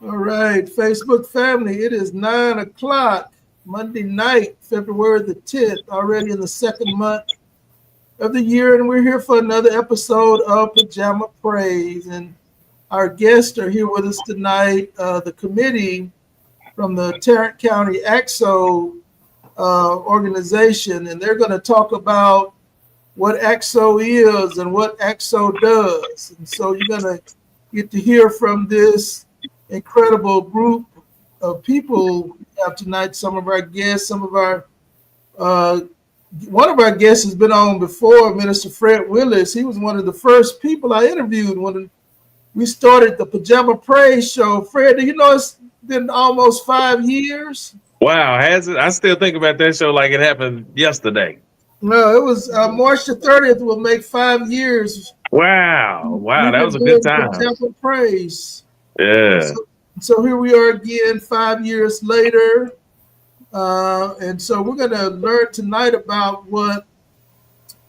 All right, Facebook family, it is 9 o'clock, Monday night, February the 10th, already in the second month of the year, and we're here for another episode of Pajama Praise. And our guests are here with us tonight, the committee from the Tarrant County AXO organization, and they're going to talk about what AXO is and what AXO does. And so you're going to get to hear from this incredible group of people we have tonight. Some of our guests, uh, one of our guests has been on before, Minister Fred Willis. He was one of the first people I interviewed when we started the Pajama Praise show. Fred, do you know it's been almost 5 years? Wow, has it? I still think about that show like it happened yesterday. No, it was March the 30th will make 5 years. Wow, We've that been was a good doing time. Pajama Praise. Yeah. So here we are again 5 years later. And so we're going to learn tonight about what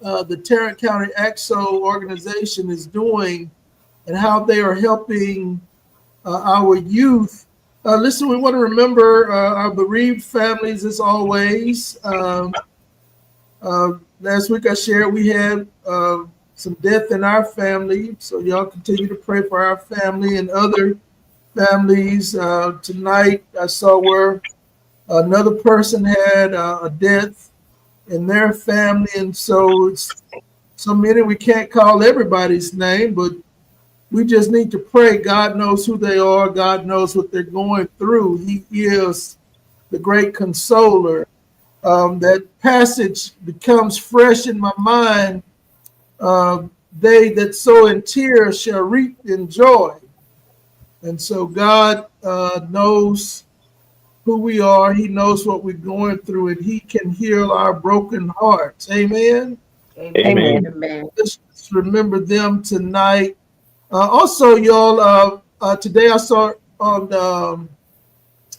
the Tarrant County AXO organization is doing and how they are helping our youth. Listen, we want to remember our bereaved families as always. Last week I shared we had some death in our family. So y'all continue to pray for our family and other families. Tonight I saw where another person had a death in their family, and so it's so many we can't call everybody's name, but we just need to pray. God knows who they are. God knows what they're going through. He is the great consoler. That passage becomes fresh in my mind. They that sow in tears shall reap in joy. And so God knows who we are. He knows what we're going through, and He can heal our broken hearts. Amen. Amen. Amen. Amen. Let's remember them tonight. Also, y'all, today I saw on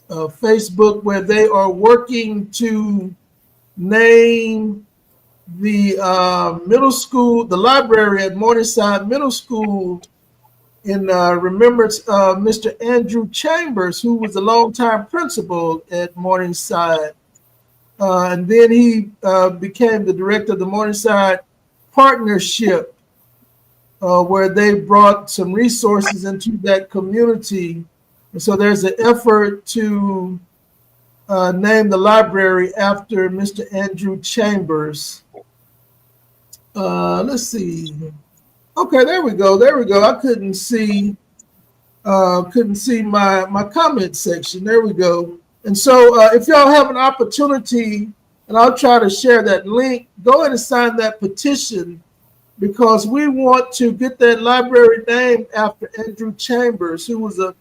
Facebook where they are working to name the middle school, the library at Morningside Middle School in remembrance of Mr. Andrew Chambers, who was a longtime principal at Morningside. And then he became the director of the Morningside Partnership, where they brought some resources into that community. And so there's an effort to name the library after Mr. Andrew Chambers. Let's see. Okay, there we go. I couldn't see my comment section. There we go. And so if y'all have an opportunity, and I'll try to share that link, go ahead and sign that petition, because we want to get that library named after Andrew Chambers, who was a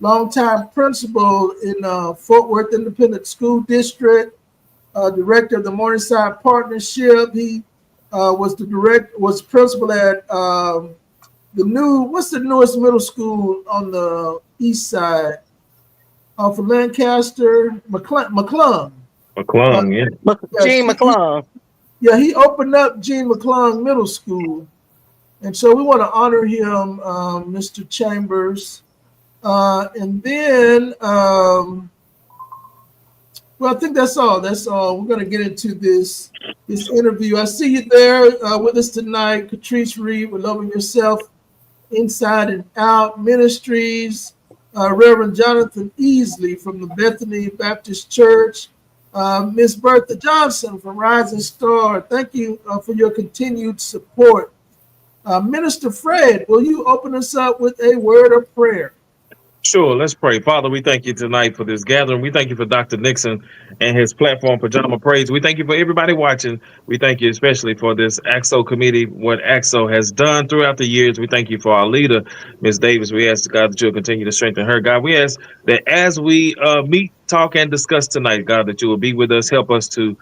longtime principal in Fort Worth Independent School District, director of the Morningside Partnership. He was principal at what's the newest middle school on the east side? For Lancaster, McClung. McClung, yeah. Gene McClung. Yeah, he opened up Gene McClung Middle School. And so we want to honor him, Mr. Chambers. And then, well, I think that's all. We're going to get into this interview. I see you there with us tonight, Catrice Reed with Loving Yourself Inside and Out Ministries, Reverend Jonathan Easley from the Bethany Baptist Church, Miss Bertha Johnson from Rising Star. Thank you for your continued support. Minister Fred, will you open us up with a word of prayer? Sure, let's pray. Father, we thank you tonight for this gathering. We thank you for Dr. Nixon and his platform, Pajama Praise. We thank you for everybody watching. We thank you especially for this AXO committee, what AXO has done throughout the years. We thank you for our leader, Ms. Davis. We ask God that you'll continue to strengthen her. God, we ask that as we meet, talk, and discuss tonight, God, that you will be with us, help us to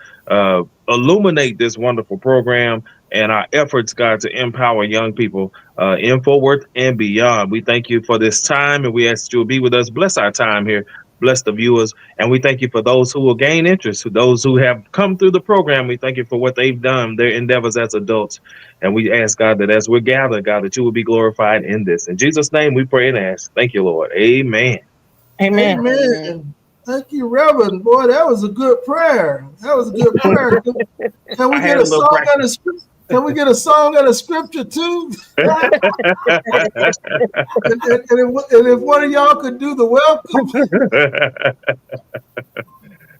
illuminate this wonderful program and our efforts, God, to empower young people in Fort Worth and beyond. We thank you for this time, and we ask that you will be with us. Bless our time here. Bless the viewers. And we thank you for those who will gain interest, those who have come through the program. We thank you for what they've done, their endeavors as adults. And we ask, God, that as we're gathered, God, that you will be glorified in this. In Jesus' name, we pray and ask. Thank you, Lord. Amen. Amen. Amen. Thank you, Reverend. Boy, that was a good prayer. That was a good prayer. Can we I get had a a little song and a practice. script? Can we get a song and a scripture too? And if one of y'all could do the welcome,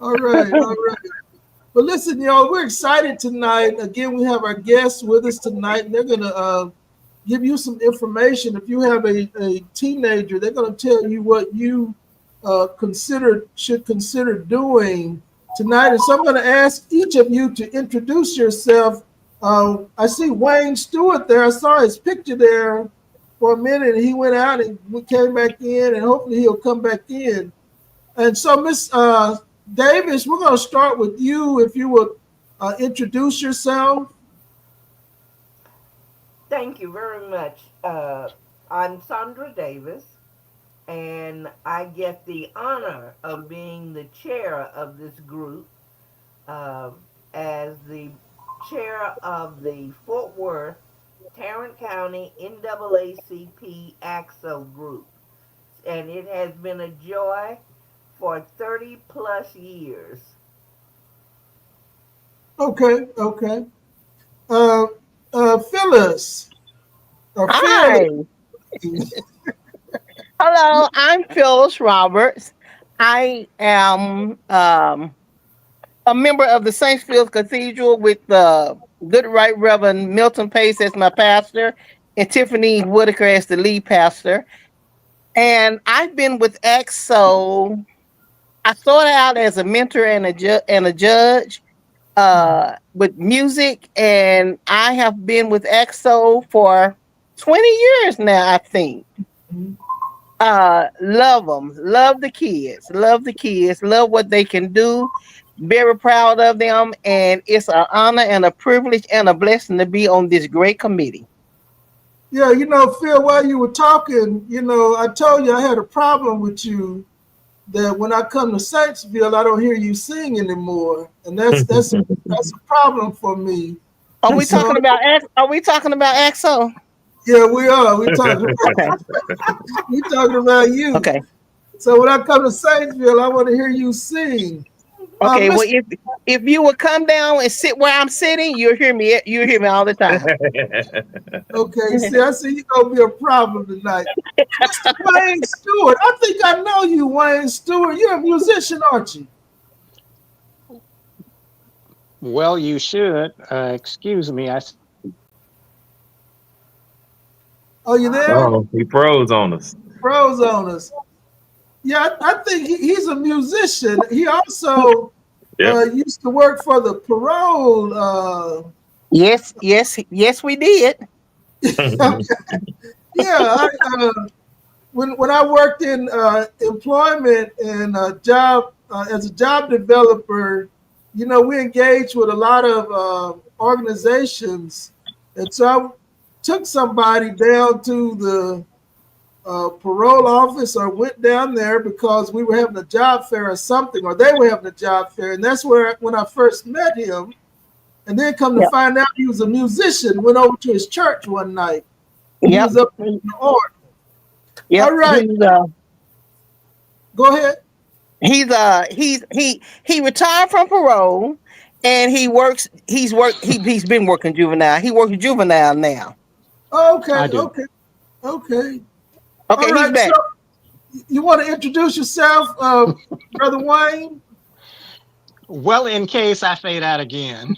all right, all right. But listen, y'all, we're excited tonight. Again, we have our guests with us tonight, and they're going to give you some information. If you have a teenager, they're going to tell you what you should consider doing tonight. And so I'm going to ask each of you to introduce yourself. I see Wayne Stewart there. I saw his picture there for a minute, and he went out and we came back in, and hopefully he'll come back in. And so, Miss Davis, we're going to start with you. If you would introduce yourself. Thank you very much. I'm Sandra Davis, and I get the honor of being the chair of this group uh, as the chair of the Fort Worth Tarrant County NAACP AXO group. And it has been a joy for 30 plus years. Okay, okay. Uh, Phyllis, or Phil. Hi. Hello, I'm Phyllis Roberts. I am a member of the Saintsville Cathedral with the Good Right Reverend Milton Pace as my pastor and Tiffany Whitaker as the lead pastor. And I've been with XO. I started out as a mentor and a judge with music, and I have been with XO for 20 years now, I think. Love them, love the kids, love what they can do. Very proud of them, and it's an honor and a privilege and a blessing to be on this great committee. Yeah, Phil, while you were talking, I told you I had a problem with you that when I come to Saintsville, I don't hear you sing anymore, and that's a problem for me. Are And we so, talking about Are we talking about EXO? yeah, we are. Okay. We talking about you. Okay. So when I come to Saintsville, I want to hear you sing. Okay. Well, Miss, if you would come down and sit where I'm sitting, you'll hear me. You'll hear me all the time. okay, see, I see you gonna be a problem tonight. Mr. Wayne Stewart, I think I know you, Wayne Stewart. You're a musician, aren't you? Well, you should. Excuse me. Oh, you there? Oh, he froze on us. Pros on us. Yeah, I think he's a musician. He also Yep. used to work for the parole. Yes, we did. Yeah, when I worked in employment and job as a job developer, we engaged with a lot of organizations, and so I took somebody down to the parole office or went down there because we were having a job fair or something, or they were having a job fair, and that's when I first met him. And then come to Yep. find out he was a musician. Went over to his church one night. He Yep. was up in the organ. Yep. All right, go ahead. He retired from parole, and he's been working juvenile. He works juvenile now. Okay, I do. okay, okay. All Okay, he's right. So back. you want to introduce yourself, Brother Wayne? Well, in case I fade out again,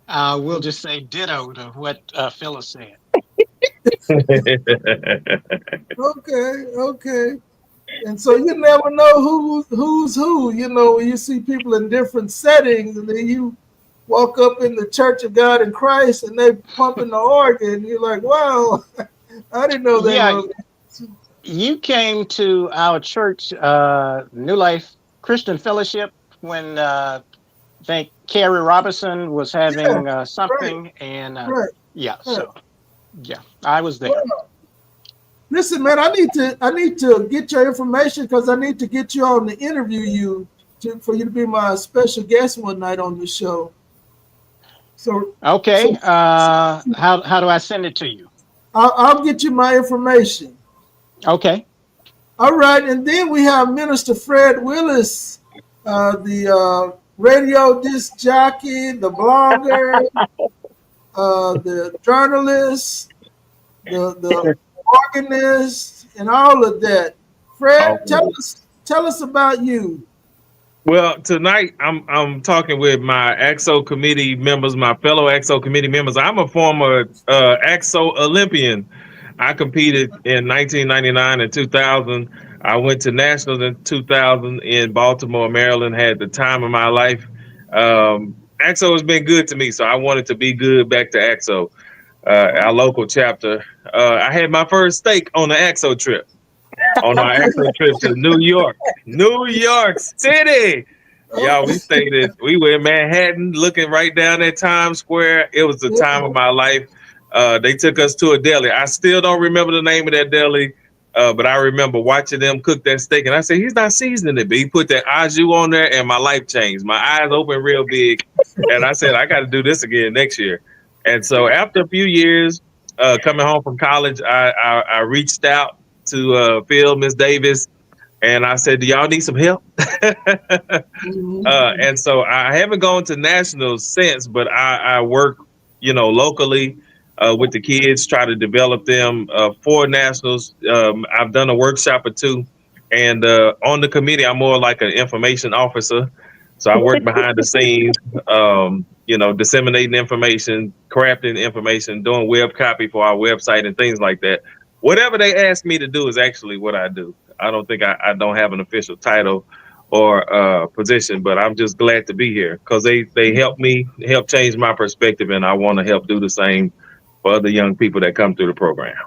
we'll just say ditto to what Phyllis said. Okay, okay. And so you never know who's who. When you see people in different settings, and then you walk up in the Church of God in Christ, and they pumping the organ. You're like, wow, I didn't know they Yeah, were. you came to our church, New Life Christian Fellowship, when I think Carrie Robinson was Yeah, having right, something, and right, yeah, right. so yeah, I was there. Wow. Listen, man, I need to get your information because I need to get you on to interview you for you to be my special guest one night on the show. So, Okay, so how do I send it to you? I'll get you my information. Okay, All right, and then we have Minister Fred Willis, the radio disc jockey, the blogger, the journalist, the organist, and all of that. Fred, tell us about you. Well, tonight I'm talking with my AXO committee members, my fellow AXO committee members. I'm a former AXO Olympian. I competed in 1999 and 2000. I went to nationals in 2000 in Baltimore, Maryland. Had the time of my life. AXO has been good to me, so I wanted to be good back to AXO, our local chapter. I had my first steak on the AXO trip. On our actual trip to New York City. Y'all, we were in Manhattan looking right down at Times Square. It was the time of my life. They took us to a deli. I still don't remember the name of that deli, but I remember watching them cook that steak. And I said, he's not seasoning it, but he put that au jus on there and my life changed. My eyes opened real big. And I said, I got to do this again next year. And so after a few years coming home from college, I reached out to Phil, Miss Davis, and I said, do y'all need some help? And so I haven't gone to nationals since, but I work, locally with the kids, try to develop them for nationals. I've done a workshop or two, and on the committee, I'm more like an information officer. So I work behind the scenes, disseminating information, crafting information, doing web copy for our website and things like that. Whatever they ask me to do is actually what I do. I don't think I don't have an official title or position, but I'm just glad to be here because they help change my perspective, and I want to help do the same for other young people that come through the program.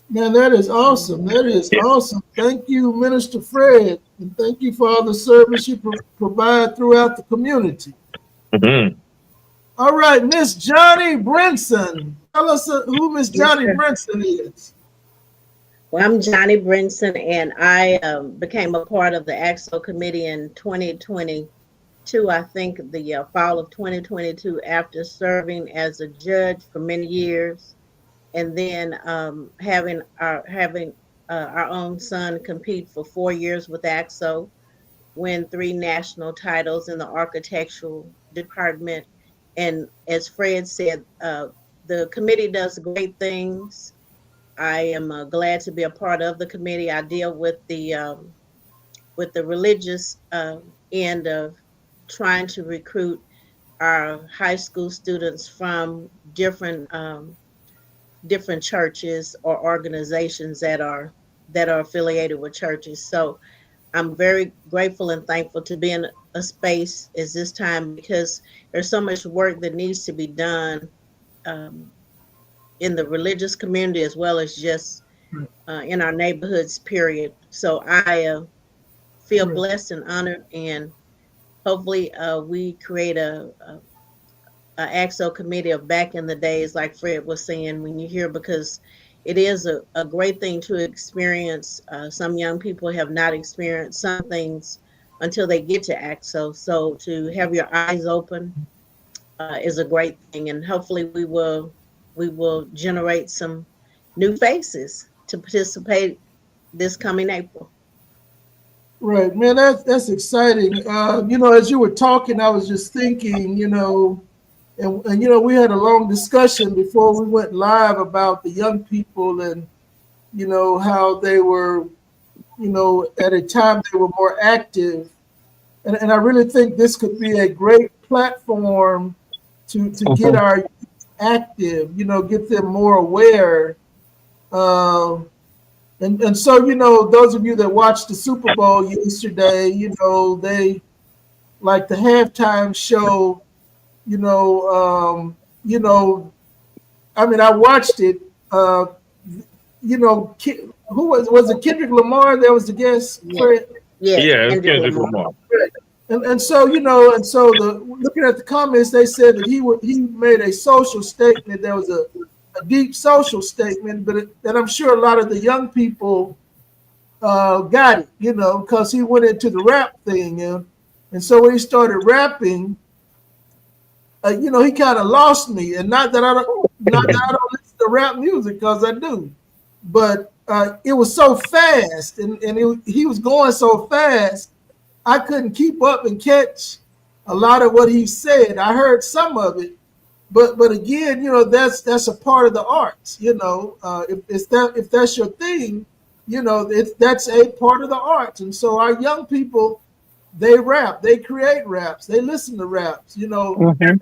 Man, that is awesome. That is awesome. Thank you, Minister Fred, and thank you for all the service you provide throughout the community. Mm-hmm. All right, Miss Johnny Brinson. Tell us who Miss Johnny Brinson is. Well, I'm Johnny Brinson, and I became a part of the AXO committee in 2022, I think the fall of 2022, after serving as a judge for many years, and then having our own son compete for 4 years with AXO, win 3 national titles in the architectural department. And as Fred said, the committee does great things. I am glad to be a part of the committee. I deal with the religious end of trying to recruit our high school students from different churches or organizations that are affiliated with churches. So I'm very grateful and thankful to be in a space as this time, because there's so much work that needs to be done in the religious community as well as just in our neighborhoods, period. So I feel blessed and honored, and hopefully we create a AXO committee of back in the days, like Fred was saying, when you hear, because it is a great thing to experience. Some young people have not experienced some things until they get to AXO. So to have your eyes open is a great thing, and hopefully we will generate some new faces to participate this coming April. Right, man, that's exciting. As you were talking, I was just thinking, and we had a long discussion before we went live about the young people and, how they were, at a time they were more active. And I really think this could be a great platform to get our youth active, get them more aware. And so, those of you that watched the Super Bowl yesterday, they, like the halftime show, I watched it. Who was it? Kendrick Lamar? That was the guest. Yeah, Kendrick Lamar. And so looking at the comments, they said that he made a social statement. There was a deep social statement, but that I'm sure a lot of the young people got it, because he went into the rap thing, and so when he started rapping, he kind of lost me. And not that I don't listen to rap music, because I do, but it was so fast, and he was going so fast, I couldn't keep up and catch a lot of what he said. I heard some of it, but again, that's a part of the arts. If that's your thing, that's a part of the arts. And so our young people, they rap, they create raps, they listen to raps. Mhm.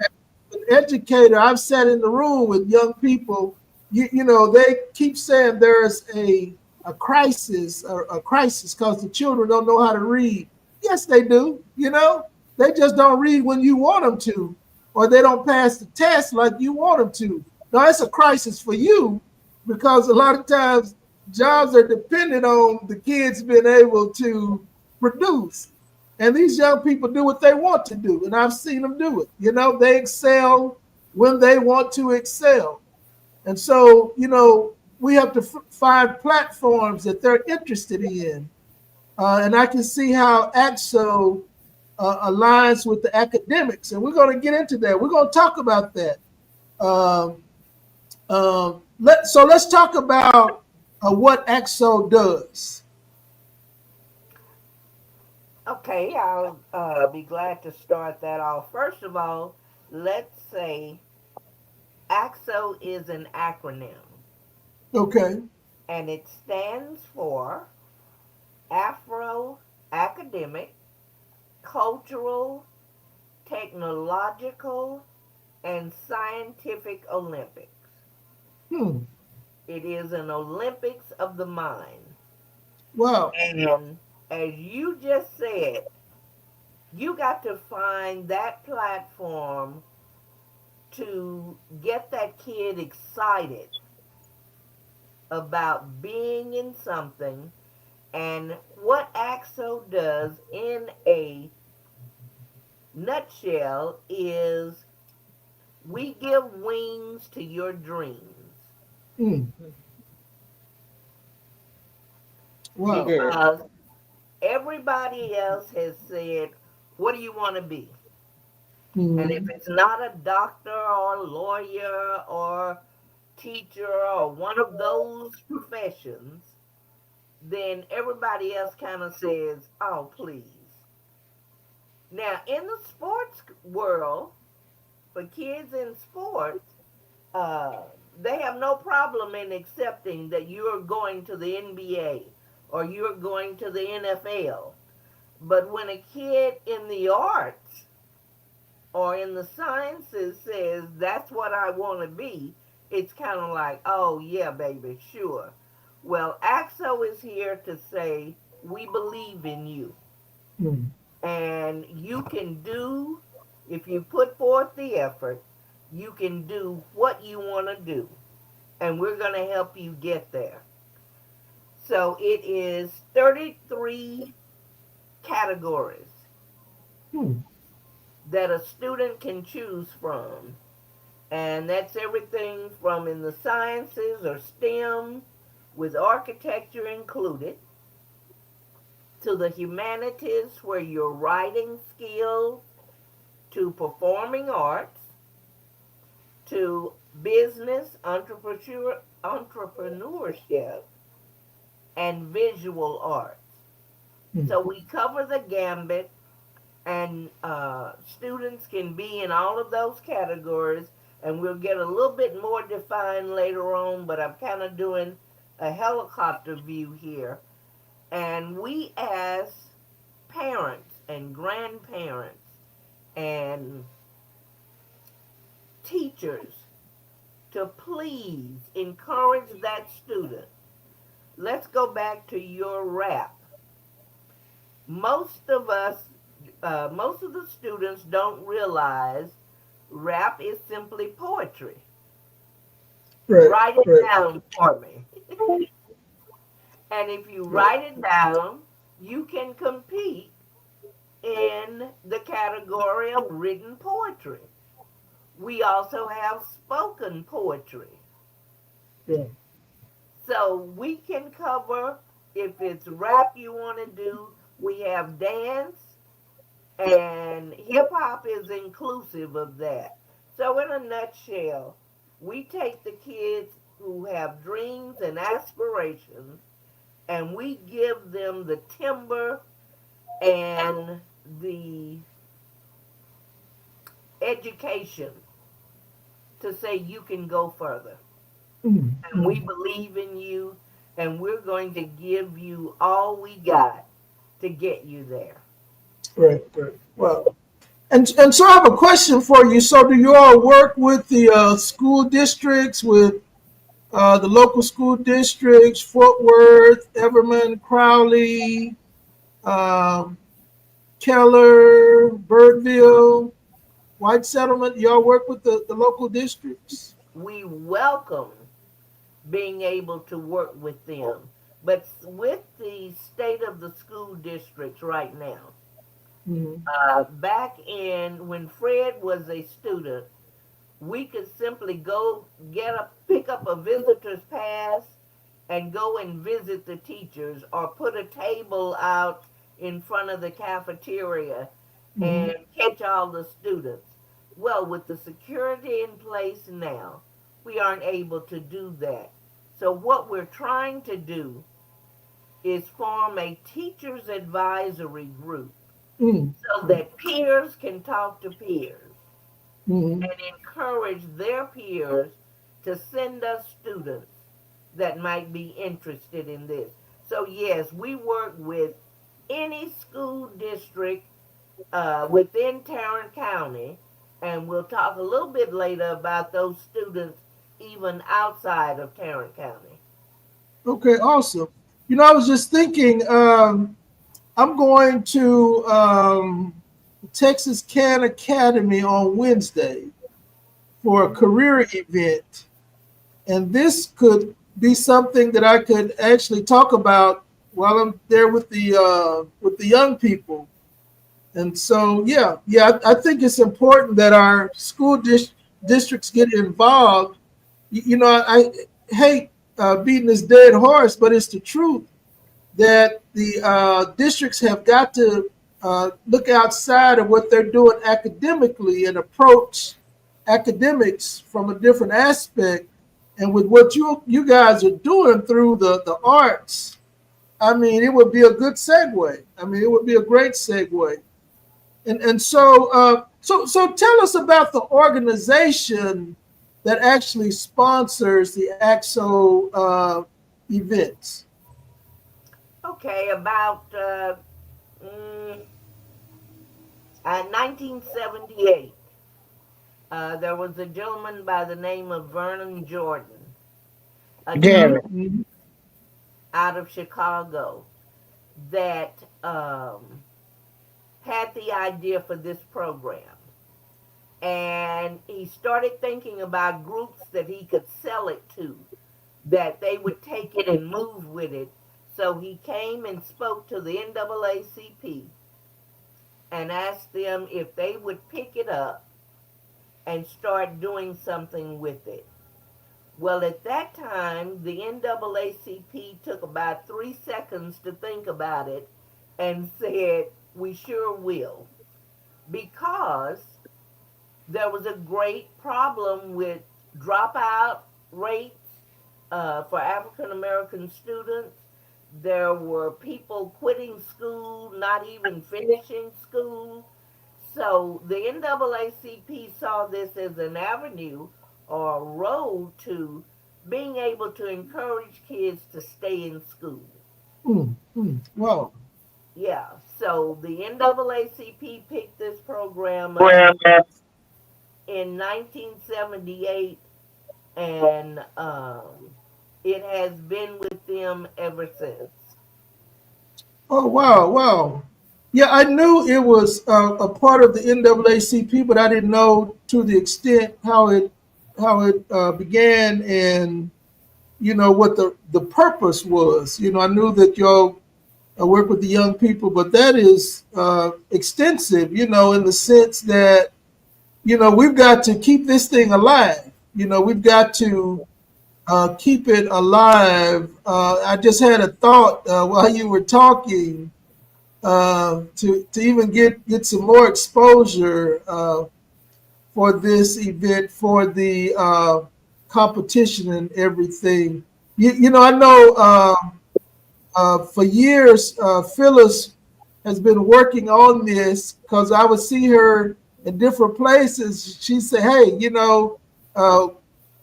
An educator, I've sat in the room with young people. They keep saying there's a crisis, a crisis because the children don't know how to read. Yes, they do. They just don't read when you want them to, or they don't pass the test like you want them to. Now it's a crisis for you because a lot of times jobs are dependent on the kids being able to produce. And these young people do what they want to do. And I've seen them do it. They excel when they want to excel. And so, we have to find platforms that they're interested in. And I can see how AXO aligns with the academics. And we're going to get into that. We're going to talk about that. Um, let's talk about what AXO does. Okay, I'll be glad to start that off. First of all, let's say AXO is an acronym, Okay. and it stands for Afro Academic, Cultural, Technological, and Scientific Olympics. Hmm. It is an Olympics of the mind. Wow. And as you just said, you got to find that platform to get that kid excited about being in something. And what AXO does in a nutshell is we give wings to your dreams. Hmm. Wow. Good. Because everybody else has said, what do you want to be? And if Hmm. it's not a doctor or lawyer or teacher or one of those professions, then everybody else kind of says, oh, please. Now, in the sports world, for kids in sports, uh, they have no problem in accepting that you're going to the NBA or you're going to the NFL. But when a kid in the arts or in the sciences says that's what I want to be, it's kind of like, oh, yeah, baby, sure. Well, AXO is here to say, we believe in you. Hmm. And you can do, if you put forth the effort, you can do what you want to do. And we're going to help you get there. So it is 33 categories Hmm. that a student can choose from. And that's everything from in the sciences or STEM, with architecture included, to the humanities where your writing skills, to performing arts, to business, entrepreneurship, and visual arts. Hmm. So we cover the gambit, and students can be in all of those categories, and we'll get a little bit more defined later on, but I'm kind of doing a helicopter view here. And we ask parents and grandparents and teachers to please encourage that student. Let's go back to your rap. Most of us, most of the students don't realize rap is simply poetry. Right. Write it Right. down for me. And if you Right. write it down, you can compete in the category of written poetry. We also have spoken poetry. Yeah. So we can cover, if it's rap you want to do, we have dance, and hip hop is inclusive of that. So, in a nutshell, we take the kids who have dreams and aspirations, and we give them the timber and the education to say you can go further. Mm, And we believe in you, and we're going to give you all we got to get you there. right, right. Wow. And so I have a question for you. So do you all work with the school districts, with the local school districts, Fort Worth, Everman, Crowley, um, Keller, Birdville, White Settlement? Y'all work with the local districts? We welcome being able to work with them. But with the state of the school districts right now, Mm-hmm. back in when Fred was a student, we could simply go pick up a visitor's pass and go and visit the teachers or put a table out in front of the cafeteria Mm-hmm. and catch all the students. Well, with the security in place now, we aren't able to do that. So, what we're trying to do is form a teachers advisory group so Mm-hmm. that peers can talk to peers Mm-hmm. and encourage their peers to send us students that might be interested in this. So, yes, we work with any school district within Tarrant County, and we'll talk a little bit later about those students even outside of Tarrant County. Okay, awesome. I was just thinking, I'm going to Texas Can Academy on Wednesday for a career event. And this could be something that I could actually talk about while I'm there with the young people. And so, yeah, I think it's important that our districts get involved. I hate beating this dead horse, but it's the truth that the districts have got to look outside of what they're doing academically and approach academics from a different aspect. And with what you guys are doing through the arts, I mean, it would be a good segue. I mean, it would be a great segue. And so so tell us about the organization that actually sponsors the AXO events. Okay, about mm, 1978, there was a gentleman by the name of Vernon Jordan, a Mm-hmm, gentleman Jeremy. mm-hmm, out of Chicago that had the idea for this program. And he started thinking about groups that he could sell it to, that they would take it and move with it. So he came and spoke to the NAACP and asked them if they would pick it up and start doing something with it. Well, at that time, the NAACP took about 3 seconds to think about it and said, we sure will. Because there was a great problem with dropout rates for African American students. There were people quitting school, not even finishing school. So the NAACP saw this as an avenue or a road to being able to encourage kids to stay in school. mm-hmm. Wow. Yeah, so the NAACP picked this program up Well, in 1978, and it has been with them ever since. Oh, wow, wow. Yeah, I knew it was a part of the NAACP, but I didn't know to the extent how it began and what the purpose was. I knew that y'all work with the young people, but that is extensive. In the sense that we've got to keep this thing alive. We've got to keep it alive. I just had a thought while you were talking to even get some more exposure for this event for the competition and everything. You know, I know for years Phyllis has been working on this because I would see her in different places. She said, "Hey, you know,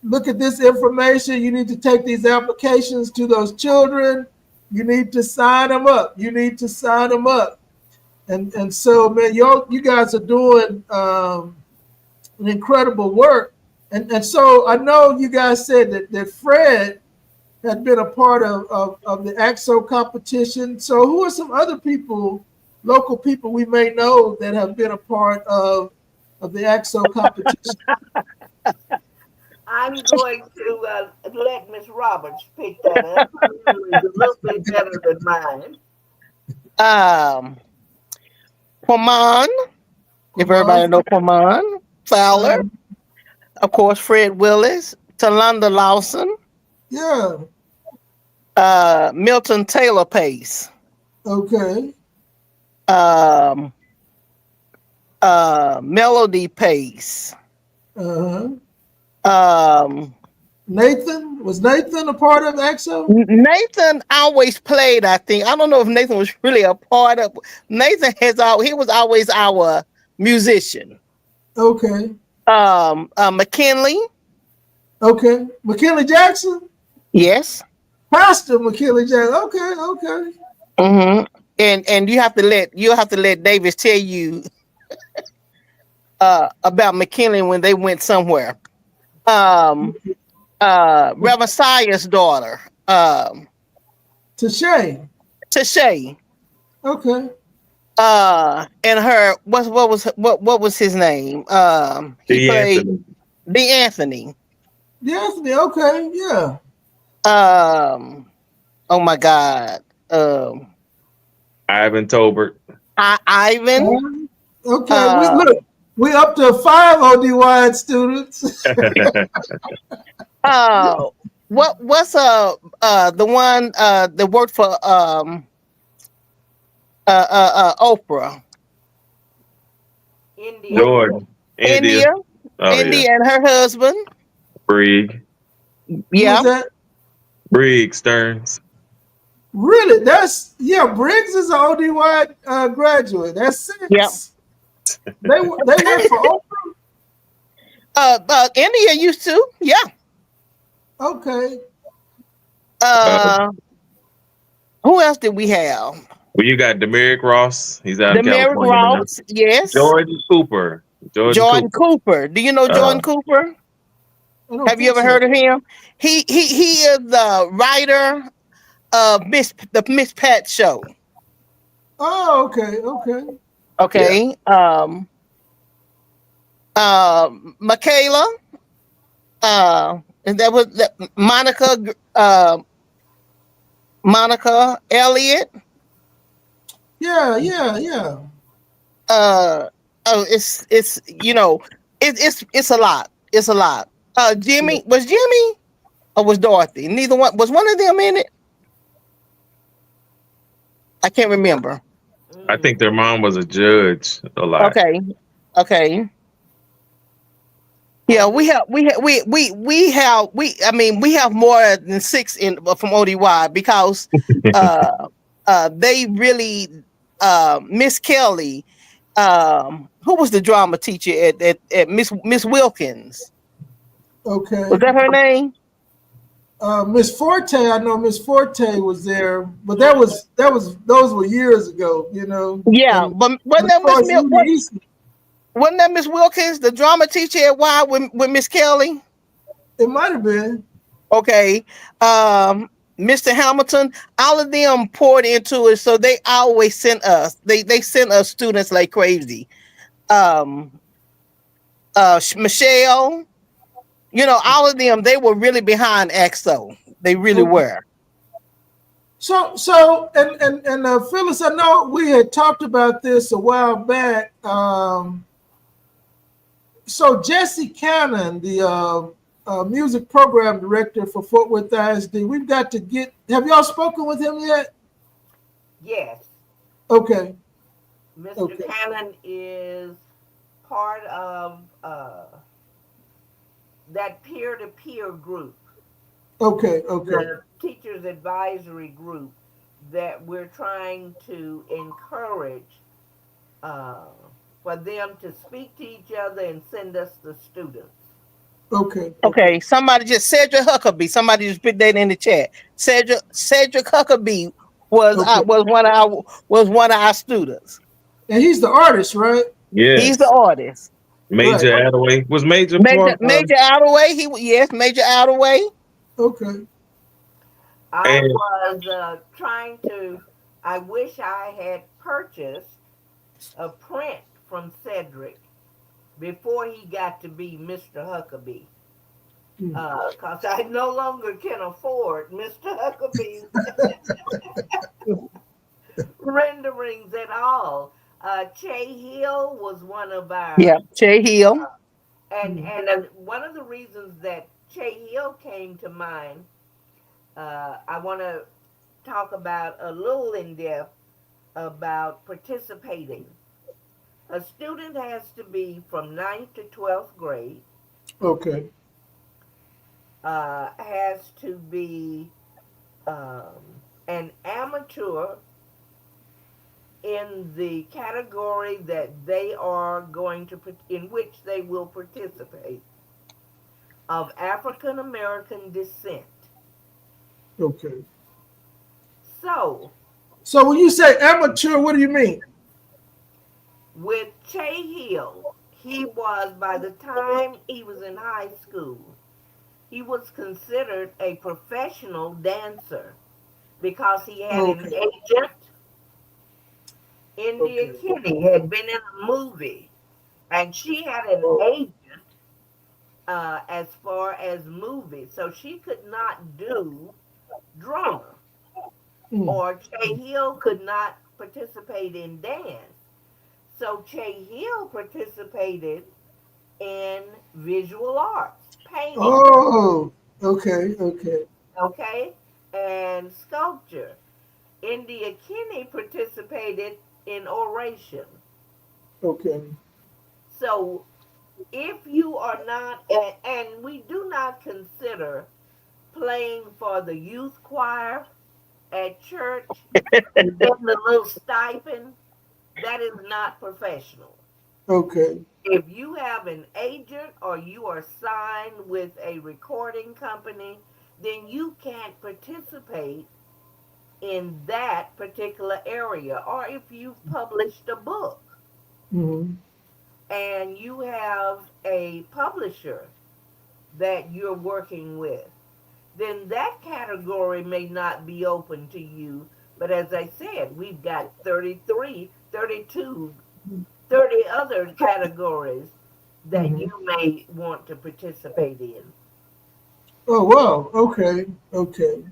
look at this information. You need to take these applications to those children. You need to sign them up. You need to sign them up." And so, man, you guys are doing an incredible work. And so I know you guys said that Fred had been a part of the AXO competition. So who are some other people, local people we may know that have been a part of the AXO competition? I'm going to let Miss Roberts pick that up. Her memory's a little bit better than mine. Um, Quamon, if Come on. everybody know Quamon Fowler, of course, Fred Willis, Talonda Lawson, Yeah. Milton Taylor Pace, Okay. um, Melody Pace, Uh-huh. um, Nathan, was Nathan a part of AXO? Nathan always played, I think. I don't know if Nathan was really a part of. Nathan he was always our musician. Okay. McKinley, Okay. McKinley Jackson? yes. Pastor McKinley Jackson. Okay, okay. Mm-hmm. And you have to let Davis tell you about McKinley when they went somewhere. Reverend Sire's daughter, Tashay. Tashay, Okay. and her what was his name? He D. played Anthony, D. Anthony. Anthony, okay, yeah. Oh my God. Ivan Tolbert. Ivan. Okay, we up to 5 ODY students. What's the one that worked for Oprah? India. Jordan. India. Oh, India yeah. and her husband. Brig. Yeah. Who's that? Brig Stearns. Really? Briggs is an ODY graduate. That's 6. Yeah. They went for Oprah? India used to. Yeah. Okay. Who else did we have? Well, you got Demerick Ross. He's out in Demerick California now. Ross, yes. Jordan Cooper. Jordan Cooper. Do you know Jordan Cooper? I don't Have you think ever so. heard of him? He is the writer of the Miss Pat show. Oh, okay, okay. Okay. Michaela. And that was Monica Elliott. Yeah, yeah, yeah. It's you know, it's a lot. It's a lot. Jimmy, was Jimmy or was Dorothy? Neither one. Was one of them in it? I can't remember. I think their mom was a judge a lot. Okay. Yeah, we have more than 6 from ODY because they really Miss Kelly, who was the drama teacher at Miss Wilkins. Okay. Was that her name? Miss Forte, I know Miss Forte was there, but those were years ago, you know. Yeah, and but wasn't that Miss Wilkins, the drama teacher at Y with Miss Kelly? It might have been. Okay. Mr. Hamilton, all of them poured into it, so they always sent us. They sent us students like crazy. Michelle, you know, all of them, they were really behind AXO. They really were. So Phyllis, I know we had talked about this a while back. So Jesse Cannon, the music program director for Fort Worth ISD, we've got to get. Have y'all spoken with him yet? Yes. Okay. Mr. Cannon is part of that peer-to-peer group, Okay, okay, the teachers advisory group that we're trying to encourage uh, for them to speak to each other and send us the students. okay, okay. Okay, somebody just Cedric Huckabee. Somebody just put that in the chat. Cedric Huckabee Okay. was one of our students. And he's the artist, right? He's the Yes. artist. Right. Major Attaway. Was Major Major part Major Outerway. Yes, Major Outerway. Okay. I and was trying to, I wish I had purchased a print from Cedric before he got to be Mr. Huckabee. Hmm. Because I no longer can afford Mr. Huckabee's renderings at all. Che Hill was one of our, Yeah, Che Hill. Hmm. and one of the reasons that Che Hill came to mind, I want to talk about a little in depth about participating. A student has to be from ninth to 12th grade, Okay. has to be an amateur in the category that they are going to, in which they will participate, of African American descent. Okay. So, So when you say amateur, what do you mean? with Che Hill, he was, by the time he was in high school, he was considered a professional dancer because he had an Okay. agent. India Okay. Kitty had been in a movie, and she had an agent as far as movies, so she could not do drama, Hmm. or Che Hill could not participate in dance. So Che Hill participated in visual arts, painting, Oh. Okay. Okay. okay, and sculpture. India Kinney participated in oration. Okay. So if you are not, and we do not consider playing for the youth choir at church and getting a little stipend, that is not professional. Okay. If you have an agent or you are signed with a recording company, then you can't participate in that particular area. Or if you've published a book Hmm. and you have a publisher that you're working with, then that category may not be open to you. But as I said, we've got 33, 32, 30 other categories that Hmm. you may want to participate in. Oh wow. Okay. Okay.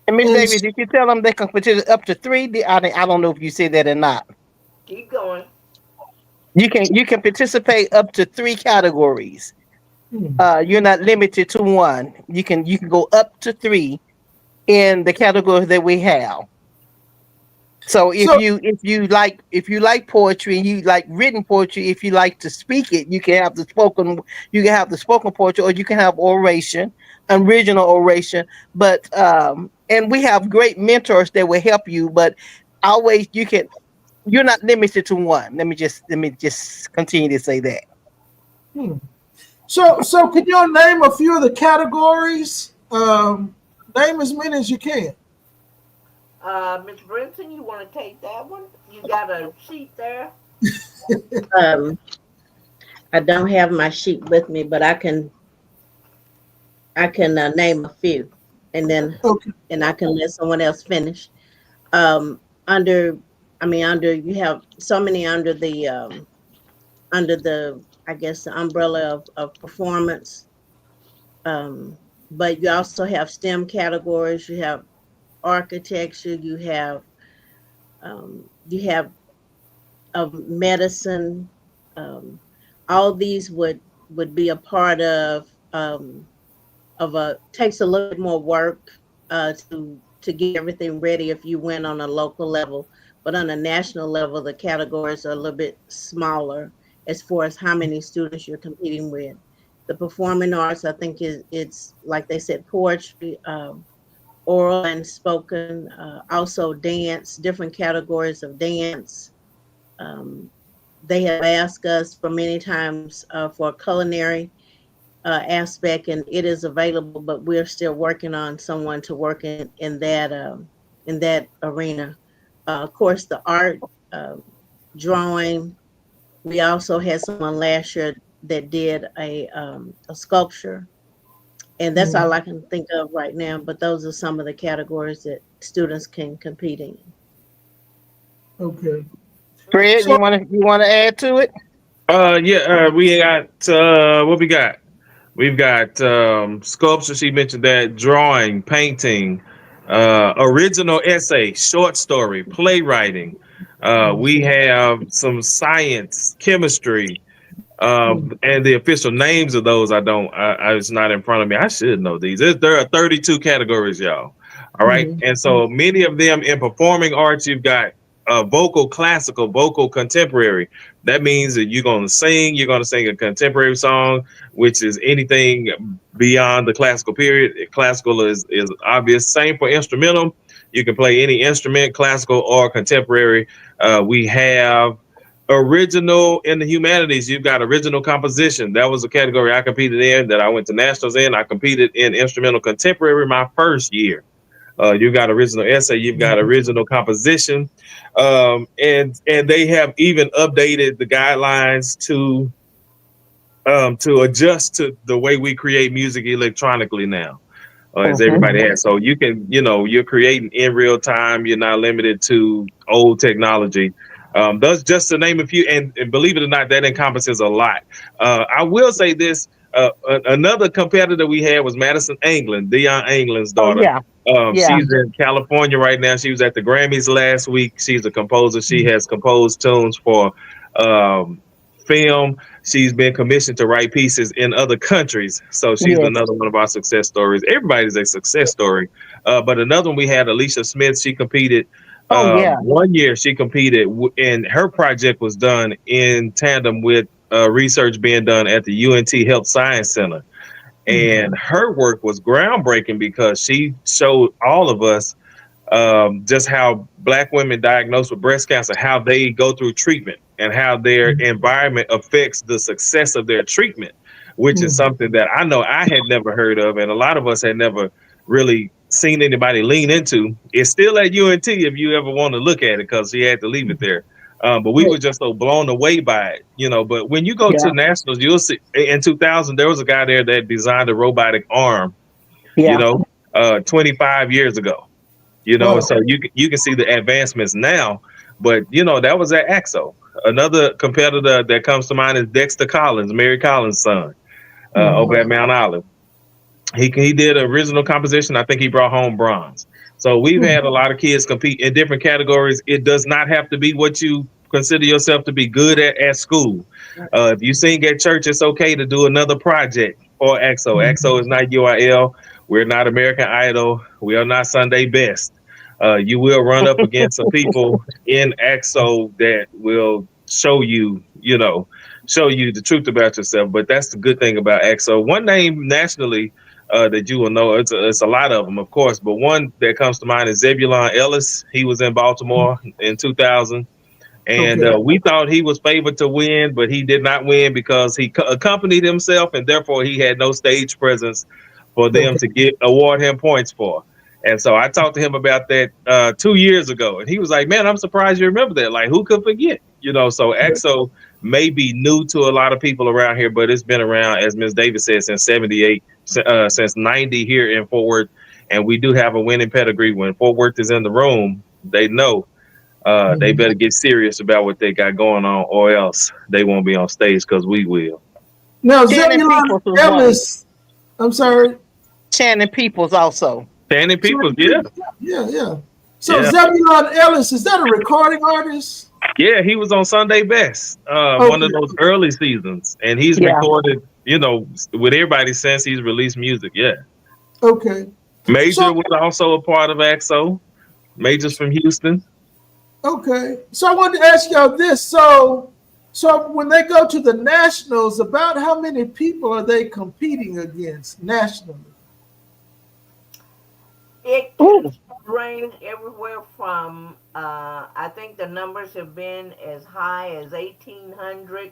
And Miss And Davis, did you tell them they can participate up to three? I don't know if you said that or not. Keep going. You can participate up to three categories. hmm. You're not limited to one. You can go up to three in the categories that we have. So So if you like poetry and you like written poetry, if you like to speak it, you can have the spoken poetry, or you can have oration, original oration. But and we have great mentors that will help you. But always you're not limited to one. Let me just continue to say that. hmm. So can you name a few of the categories? Name as many as you can. Ms. Brinson, you want to take that one? You got a sheet there? Um, I don't have my sheet with me, but I can name a few, and Okay. then Okay. and I can let someone else finish. Um, under, I mean, under you have so many under the, I guess, the umbrella of performance. Um, but you also have STEM categories. You have architecture. You have of medicine. Um, all these would be a part of a takes a little bit more work to get everything ready if you went on a local level, but on a national level the categories are a little bit smaller as far as how many students you're competing with. The performing arts, I think, it's like they said, poetry, oral and spoken, also dance, different categories of dance. Um, they have asked us for many times for a culinary aspect, and it is available, but we're still working on someone to work in that arena. Of course, the art, uh, drawing. We also had someone last year that did a sculpture, and that's all Mm, I can think of right now. But those are some of the categories that students can compete in. okay. Fred, So you wanna add to it? Yeah, we got what we got? We've got sculpture. She mentioned that drawing, painting, original essay, short story, playwriting. We have some science, chemistry, and the official names of those I don't. It's not in front of me. I should know these. There are 32 categories, y'all. All right, Mhm. and so many of them in performing arts. You've got vocal, classical, vocal, contemporary. That means that you're going to sing. You're going to sing a contemporary song, which is anything beyond the classical period. Classical is obvious. Same for instrumental. You can play any instrument, classical or contemporary. We have original in the humanities. You've got original composition. That was a category I competed in, that I went to nationals in. I competed in instrumental contemporary my first year. You got original essay, you've got original composition, and they have even updated the guidelines to adjust to the way we create music electronically now, as everybody has. So you can, you're creating in real time. You're not limited to old technology. That's just to name a few, and believe it or not, that encompasses a lot. I will say this: another competitor we had was Madison England, Deion England's Oh daughter. yeah, yeah, She's in California right now. She was at the Grammys last week. She's a composer. She has composed tunes for um, film. She's been commissioned to write pieces in other countries. So she's yes. another one of our success stories. Everybody's a success story. But another one we had, Alicia Smith. She competed Oh yeah, one year. She competed, and her project was done in tandem with research being done at the UNT Health Science Center. And her work was groundbreaking because she showed all of us just how Black women diagnosed with breast cancer, how they go through treatment and how their environment affects the success of their treatment, which is something that I know I had never heard of, and a lot of us had never really seen anybody lean into. It's still at UNT if you ever want to look at it, because he had to leave it there. But we were just so blown away by it, But when you go yeah, to nationals, you'll see in 2000 there was a guy there that designed a robotic arm, you yeah. know, 25 years ago. wow. So you can see the advancements now, but that was at AXO. Another competitor that comes to mind is Dexter Collins, Mary Collins' son, over at Mount Olive. He did original composition. I think he brought home bronze. So we've had a lot of kids compete in different categories. It does not have to be what you consider yourself to be good at school. If you sing at church, it's okay to do another project for AXO. AXO is not UIL. We're not American Idol. We are not Sunday Best. You will run up against some people in AXO that will show you the truth about yourself. But that's the good thing about AXO. One name nationally that you will know, it's a lot of them, of course, but one that comes to mind is Zebulon Ellis. He was in Baltimore in 2000. And Okay. we thought he was favored to win, but he did not win because he accompanied himself, and therefore he had no stage presence for them Okay. to award him points for. And so I talked to him about that 2 years ago, and he was like, "Man, I'm surprised you remember that. Like, who could forget?" So EXO may be new to a lot of people around here, but it's been around, as Ms. Davis said, since '78, since '90 here in Fort Worth, and we do have a winning pedigree. When Fort Worth is in the room, they know they better get serious about what they got going on, or else they won't be on stage, because we will. Now, Shannon Zebulon Peoples was one. Ellis, I'm sorry. Shannon Peoples also. Standing people, yeah, Yeah, yeah. So yeah, Zebulon Ellis, is that a recording artist? yeah. He was on Sunday Best, one of Okay. those early seasons, and he's Yeah. recorded, with everybody since he's released music. Yeah, Okay. Major So was also a part of EXO. Major's from Houston. okay. So I wanted to ask y'all this. So So when they go to the nationals, about how many people are they competing against nationally? It can Ooh. range everywhere from, I think the numbers have been as high as 1,800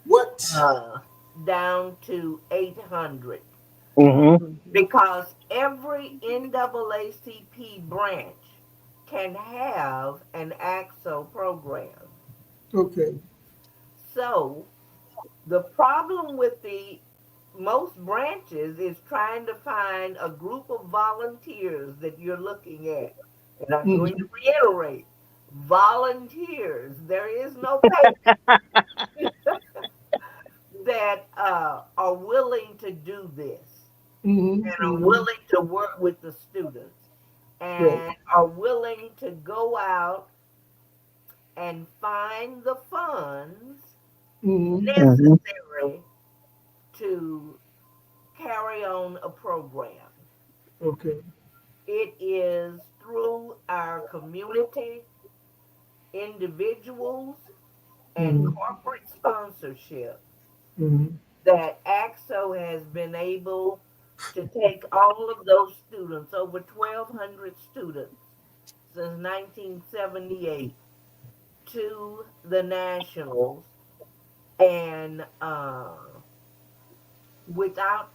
What? uh, down to 800 Mm-hmm. because every NAACP branch can have an AXO program. Okay. So the problem with the most branches is trying to find a group of volunteers that you're looking at. And I'm going to Mhm. reiterate, volunteers. There is no payment that are willing to do this Mhm. and are Mhm. willing to work with the students Right. and are willing to go out and find the funds Mhm. Mm-hmm. necessary to carry on a program. Okay. It is through our community, individuals, and Mhm. corporate sponsorship Mhm. that AXO has been able to take all of those students, over 1,200 students since 1978, to the nationals and without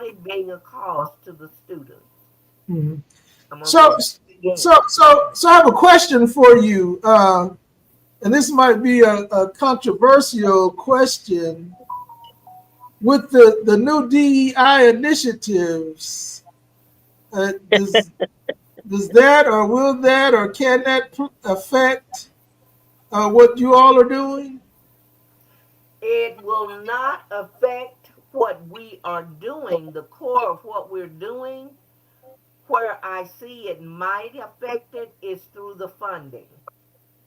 it being a cost to the students. Mhm. I'm going to So, say it again. so I have a question for you, and this might be a controversial question. With the new DEI initiatives, does that or will that or can that affect what you all are doing? It will not affect what we are doing, the core of what we're doing. Where I see it might affect it is through the funding.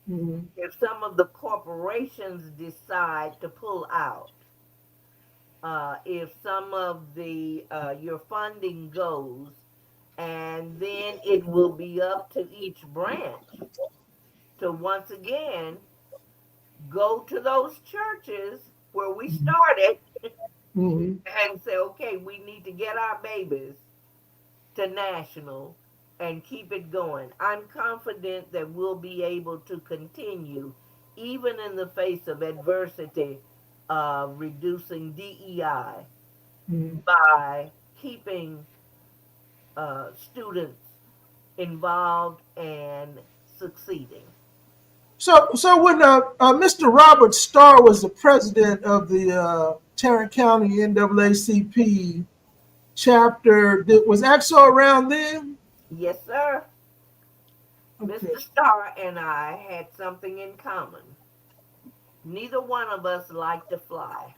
Mhm. If some of the corporations decide to pull out, if some of the your funding goes, and then it will be up to each branch to once again go to those churches where we started Mhm. and say, okay, we need to get our babies to national and keep it going. I'm confident that we'll be able to continue, even in the face of adversity, reducing DEI Mhm. by keeping students involved and succeeding. So when Mr. Robert Starr was the president of the Tarrant County NAACP chapter, was AXO around then? Yes, sir. Okay. Mr. Starr and I had something in common. Neither one of us liked to fly.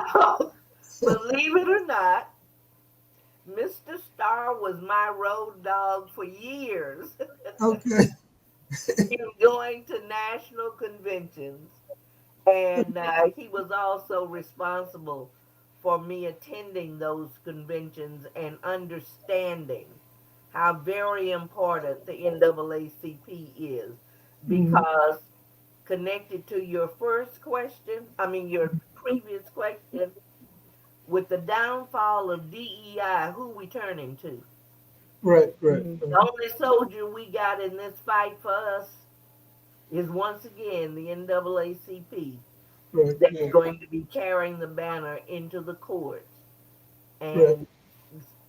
So, believe it or not, Mr. Starr was my road dog for years Okay. in going to national conventions. And he was also responsible for me attending those conventions and understanding how very important the NAACP is. Mhm. Because connected to your first question, I mean, your previous question, with the downfall of DEI, who we turning to? Right. Right. The only soldier we got in this fight for us is once again the NAACP Right. that's Right. going to be carrying the banner into the courts Right. and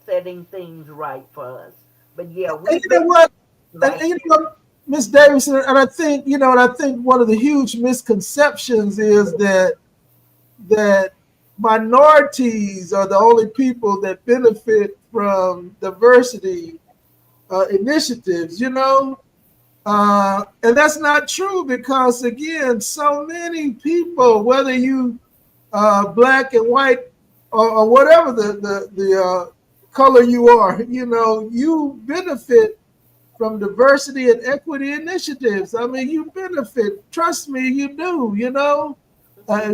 setting things right for us. But yeah, And we've you know been what? right You there. know, Miss Davidson, and I think and I think one of the huge misconceptions is that minorities are the only people that benefit from diversity initiatives. And that's not true because again, so many people, whether you black and white or whatever the color you are, you benefit from diversity and equity initiatives. I mean, you benefit. Trust me, you do.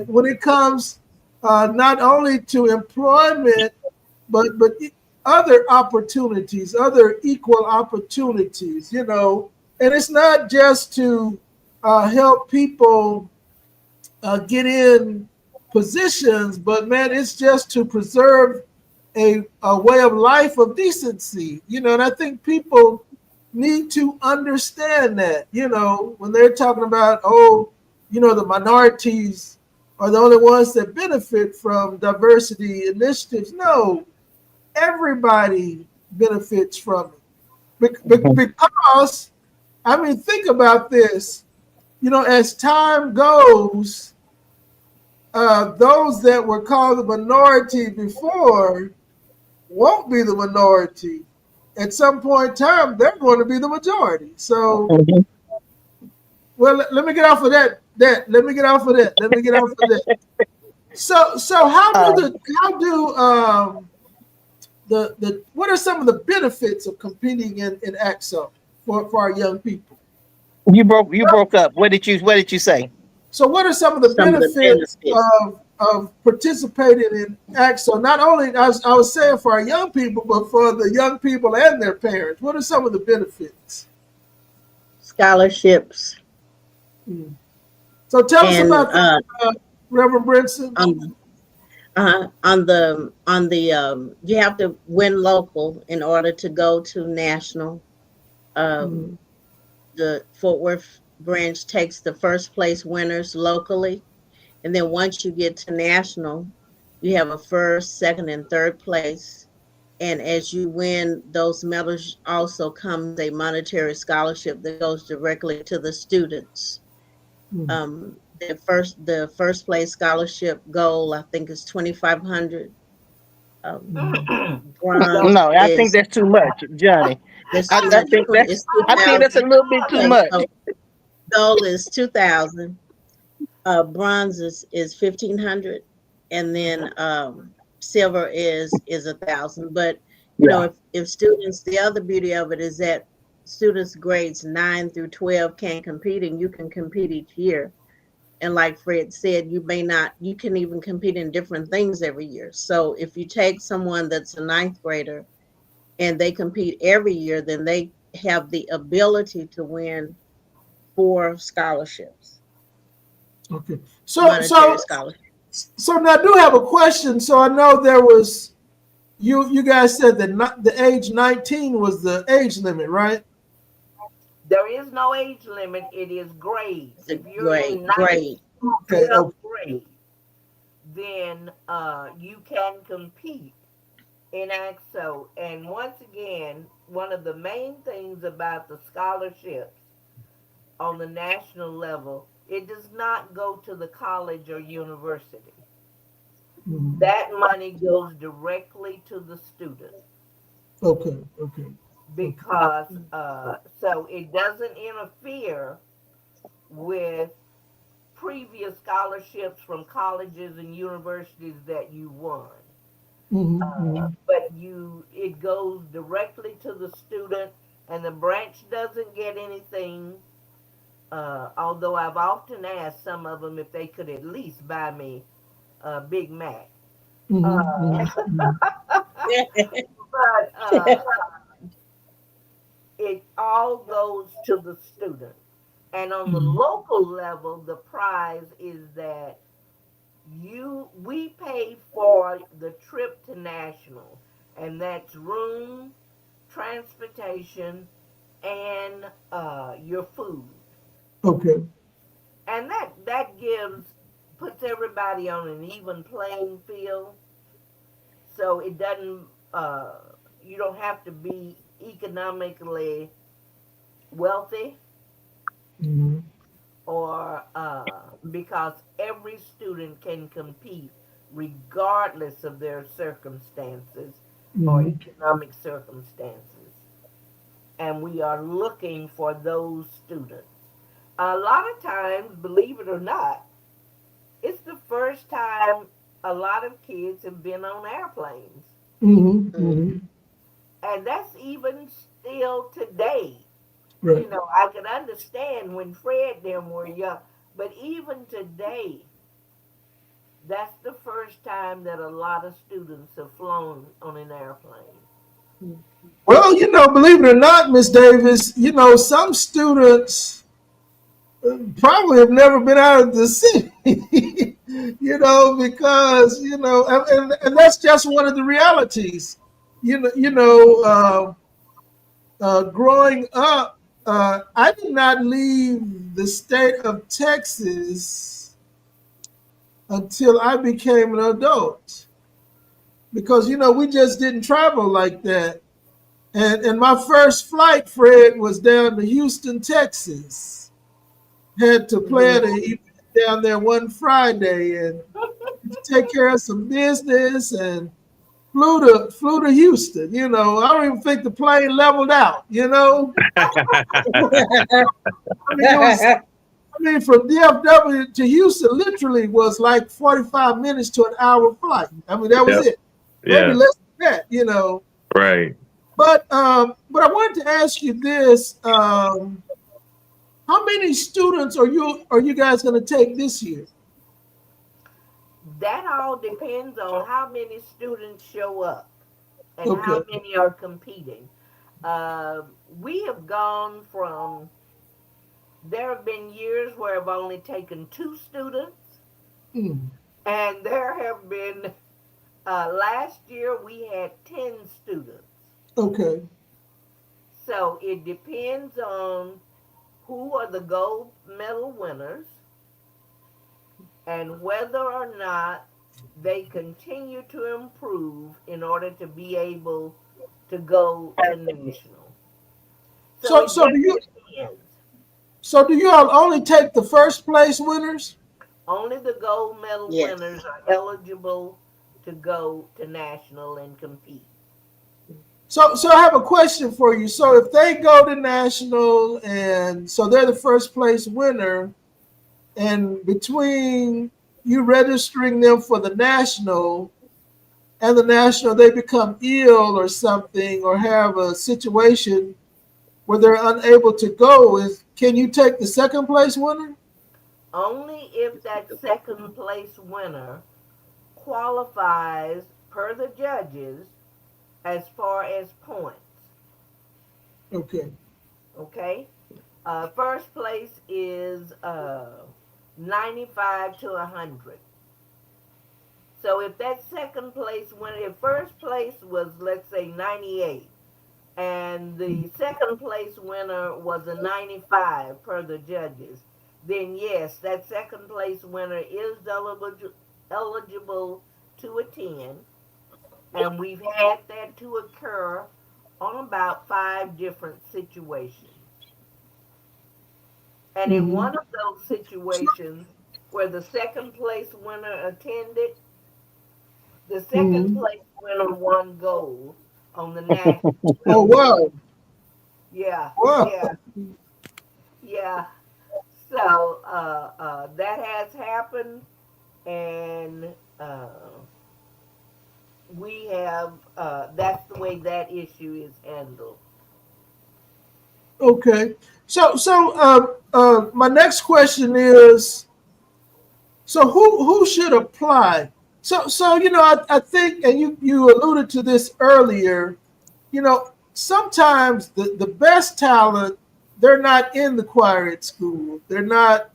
When it comes not only to employment, but other opportunities, other equal opportunities. And it's not just to help people get in positions, but man, it's just to preserve a way of life of decency, and I think people need to understand that, when they're talking about, oh, the minorities are the only ones that benefit from diversity initiatives. No, everybody benefits from it. Because, I mean, think about this, as time goes, those that were called the minority before won't be the minority. At some point in time, they're going to be the majority. So, Mhm. well, let me get off of that. Let me get off of that. Let me get off of that. So Uh, how do the what are some of the benefits of competing in AXO for our young people? you broke up. What did you say? So, what are some of the Some of the benefits benefits. of participating in AXO? Not only I was saying for our young people, but for the young people and their parents. What are some of the benefits? Scholarships, Hmm. So, tell us and about that, Reverend Brinson. on you have to win local in order to go to national. Hmm. Um, the Fort Worth branch takes the first place winners locally, and then once you get to national, you have a first, second, and third place. And as you win those medals, also comes a monetary scholarship that goes directly to the students. Hmm. The first place scholarship goal, I think, is 2,500. Um, Hmm. bronze No, I think is that's too much, Johnny. it's I, too I much. think that's It's two I think that's a thousand. little bit too Okay, much. so gold is 2,000. Bronze is 1,500, and then silver is 1,000. But Yeah. if students, the other beauty of it is that students grades 9 through 12 can compete, and you can compete each year. And like Fred said, you can even compete in different things every year. So if you take someone that's a ninth grader and they compete every year, then they have the ability to win 4 scholarships, Okay. So monetary so scholarships. so now I do have a question. So I know there was you guys said that not, the age 19 was the age limit, right? There is no age limit. It is grades. It's a If you're great, in ninth great. through Okay. 12th Okay. grade, then you can compete in AXO. And once again, one of the main things about the scholarships on the national level, it does not go to the college or university. Mhm. That money goes directly to the student Okay. Okay. Okay. because so it doesn't interfere with previous scholarships from colleges and universities that you won. Hmm. But it goes directly to the student, and the branch doesn't get anything. Although I've often asked some of them if they could at least buy me a Big Mac. Hmm. Uh, Hmm. Hmm. but it all goes to the student. And on the Hmm. local level, the prize is that we pay for the trip to national, and that's room, transportation, and your food. Okay. And that gives puts everybody on an even playing field, so it doesn't you don't have to be economically wealthy Hmm. or because every student can compete regardless of their circumstances or Hmm. economic circumstances, and we are looking for those students. A lot of times, believe it or not, it's the first time a lot of kids have been on airplanes, Hmm. Mm. Hmm. and that's even still today. Right. I could understand when Fred them were young, but even today, that's the first time that a lot of students have flown on an airplane. Well, believe it or not, Miss Davis, some students probably have never been out of the city, because, and that's just one of the realities. Growing up, I did not leave the state of Texas until I became an adult because, we just didn't travel like that. And my first flight, Fred, was down to Houston, Texas. Had to play at Mhm. a event down there one Friday and take care of some business and flew to Houston. I don't even think the plane leveled out. I mean, it was. I mean, from DFW to Houston, literally was like 45 minutes to an hour flight. I mean, that was Yep. it. Maybe Yeah. less than that. Right. But I wanted to ask you this: how many students are you guys going to take this year? That all depends on how many students show up and how Okay. many are competing. We have gone from, there have been years where I've only taken two students, Hmm. and there have been, last year we had 10 students. Okay. So it depends on who are the gold medal winners and whether or not they continue to improve in order to be able to go to national. So So it so do just you depends. so do you all only take the first place winners? Only the gold medal Yes. winners are eligible to go to national and compete. So I have a question for you. So if they go to national and so they're the first place winner, and between you registering them for the national and the national, they become ill or something or have a situation where they're unable to go, is can you take the second place winner? Only if that second place winner qualifies per the judges as far as points. Okay. Okay? First place is 95 to 100. So if that second place winner, if first place was, let's say, 98, and the second place winner was a 95 per the judges, then yes, that second place winner is eligible to attend. And we've had that to occur on about five different situations. And in Mm-hmm. one of those situations where the second place winner attended, the second Mm-hmm. place winner won gold on the national Oh level. wow. Yeah, Wow. yeah, yeah. So that has happened, and we have, that's the way that issue is handled. Okay. So my next question is, so who should apply? So I think, and you alluded to this earlier. Sometimes the best talent, they're not in the choir at school. They're not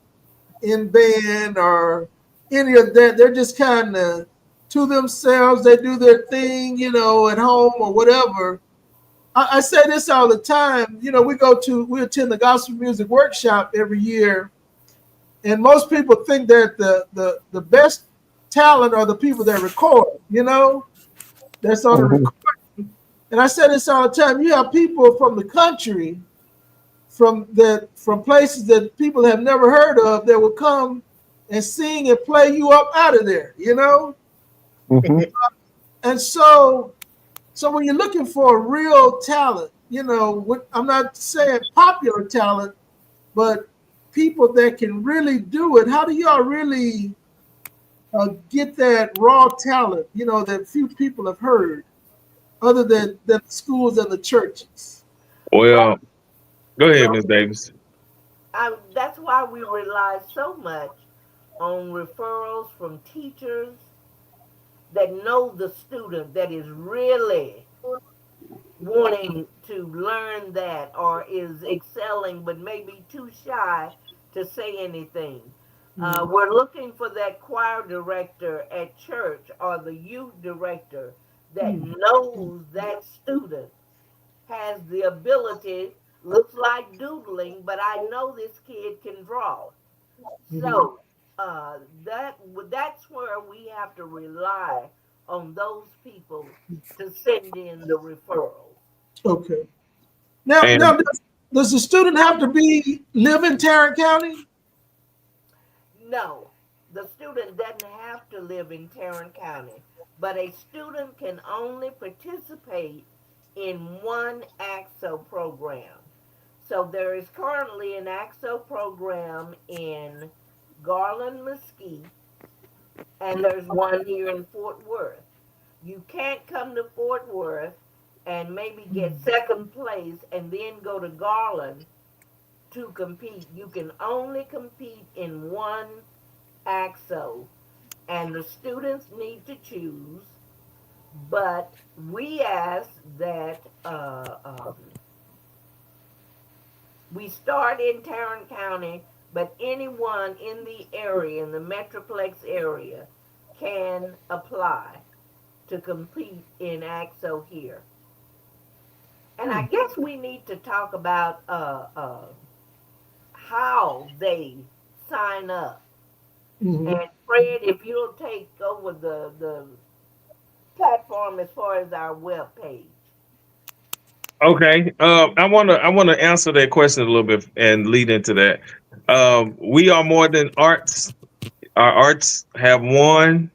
in band or any of that. They're just kind of to themselves. They do their thing, at home or whatever. I say this all the time. We attend the gospel music workshop every year, and most people think that the best talent are the people that record. That's on the Mhm. record. And I say this all the time. You have people from the country, from places that people have never heard of, that will come and sing and play you up out of there. Mhm. And so when you're looking for real talent, I'm not saying popular talent, but people that can really do it. How do y'all really get that raw talent? That few people have heard, other than the schools and the churches. Well, Well, go ahead, go Miss Davis. that's why we rely so much on referrals from teachers that know the student, that is really wanting to learn that or is excelling but maybe too shy to say anything. We're looking for that choir director at church or the youth director that knows that student has the ability, looks like doodling, but I know this kid can draw. So that's where we have to rely on those people to send in the referrals. Okay. Now, And does the student have to live in Tarrant County? No, the student doesn't have to live in Tarrant County, but a student can only participate in one AXO program. So there is currently an AXO program in Garland, Mesquite, and there's one here in Fort Worth. You can't come to Fort Worth and maybe get second place and then go to Garland to compete. You can only compete in one AXO, and the students need to choose. But we ask that we start in Tarrant County, but anyone in the area, in the Metroplex area, can apply to compete in AXO here. And I guess we need to talk about how they sign up. Mm-hmm. And Fred, if you'll take over the platform as far as our web page. okay, I wanna answer that question a little bit and lead into that. We are more than arts. Our arts have won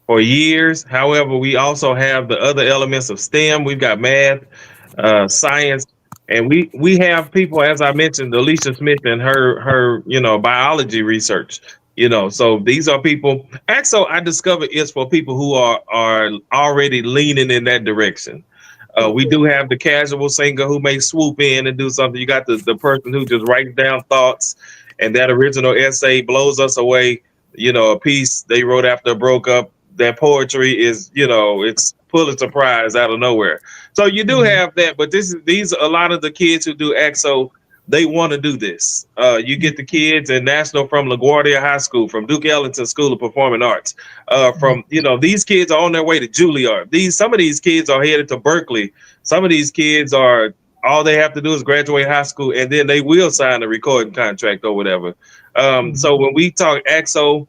for years. However, we also have the other elements of STEM. We've got math, science, and we have people, as I mentioned, Alicia Smith and her biology research. So these are people. AXO, I discovered, is for people who are already leaning in that direction. We do have the casual singer who may swoop in and do something. You got the person who just writes down thoughts, and that original essay blows us away. A piece they wrote after a broke up. That poetry is, it's Pulitzer Prize out of nowhere. So you do have that, but these a lot of the kids who do EXO, they want to do this. You get the kids in National from LaGuardia High School, from Duke Ellington School of Performing Arts, from these kids are on their way to Juilliard. Some of these kids are headed to Berkeley. Some of these kids are all they have to do is graduate high school, and then they will sign a recording contract or whatever. So when we talk EXO,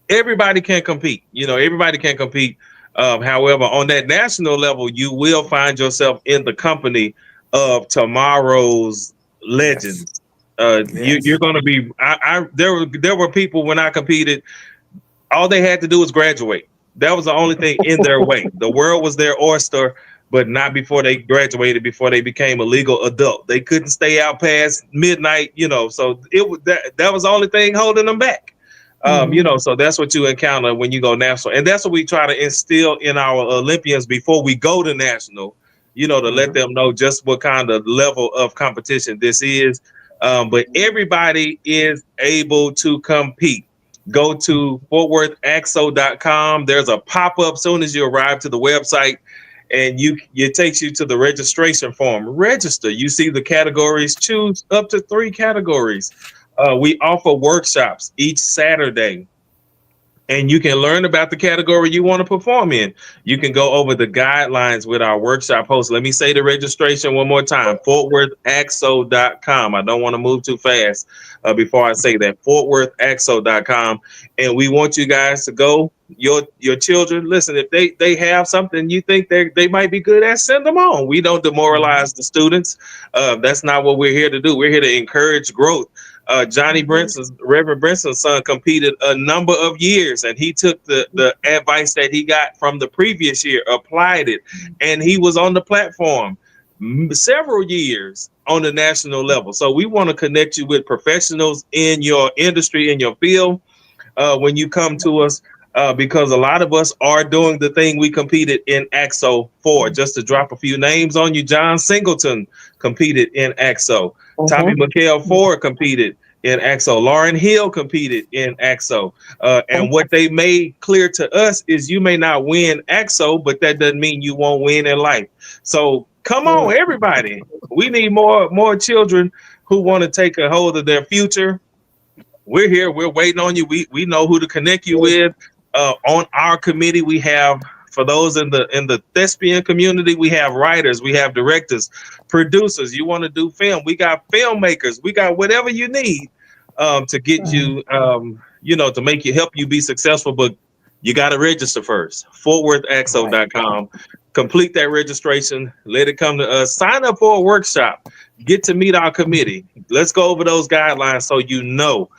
everybody can compete. Everybody can compete. However, on that national level, you will find yourself in the company of tomorrow's legends. You're going to be. There were people when I competed. All they had to do was graduate. That was the only thing in their way. The world was their oyster, but not before they graduated. Before they became a legal adult, they couldn't stay out past midnight. So that was the only thing holding them back. So that's what you encounter when you go national, and that's what we try to instill in our Olympians before we go to national. To let them know just what kind of level of competition this is. But everybody is able to compete. Go to fortworthaxo.com. There's a pop-up soon as you arrive to the website, and it takes you to the registration form. Register. You see the categories. Choose up to 3 categories. We offer workshops each Saturday, and you can learn about the category you want to perform in. You can go over the guidelines with our workshop host. Let me say the registration one more time, fortworthaxo.com. I don't want to move too fast before I say that, fortworthaxo.com. And we want you guys to go, your children, listen, if they have something you think they might be good at, send them on. We don't demoralize the students. That's not what we're here to do. We're here to encourage growth. Reverend Brinson's son competed a number of years, and he took the advice that he got from the previous year, applied it, and he was on the platform several years on the national level. So we want to connect you with professionals in your industry, in your field, when you come to us, because a lot of us are doing the thing we competed in AXO for. Just to drop a few names on you, John Singleton competed in AXO. Tommy McHale Ford competed in AXO. Lauren Hill competed in AXO. And what they made clear to us is you may not win AXO, but that doesn't mean you won't win in life. So Come on, everybody. We need more children who want to take a hold of their future. We're here. We're waiting on you. We know who to connect you with. On our committee, we have, for those in the thespian community, we have writers, we have directors, producers. You want to do film? We got filmmakers. We got whatever you need to get you, to make you help you be successful. But you got to register first. FortWorthAxo.com. Complete that registration. Let it come to us. Sign up for a workshop. Get to meet our committee. Let's go over those guidelines so you know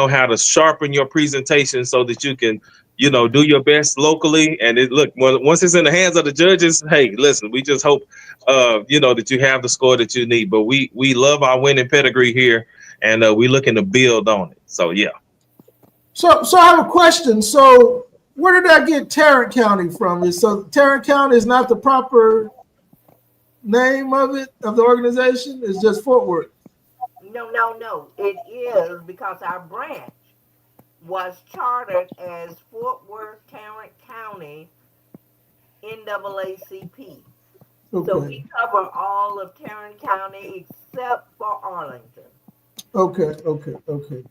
how to sharpen your presentation so that you can, do your best locally. And once it's in the hands of the judges, hey, listen, we just hope, that you have the score that you need. But we love our winning pedigree here, and we're looking to build on it. So, yeah. So I have a question. So where did I get Tarrant County from? So Tarrant County is not the proper name of the organization? It's just Fort Worth. No. It is because our branch was chartered as Fort Worth Tarrant County NAACP. Okay. So we cover all of Tarrant County except for Arlington. Okay.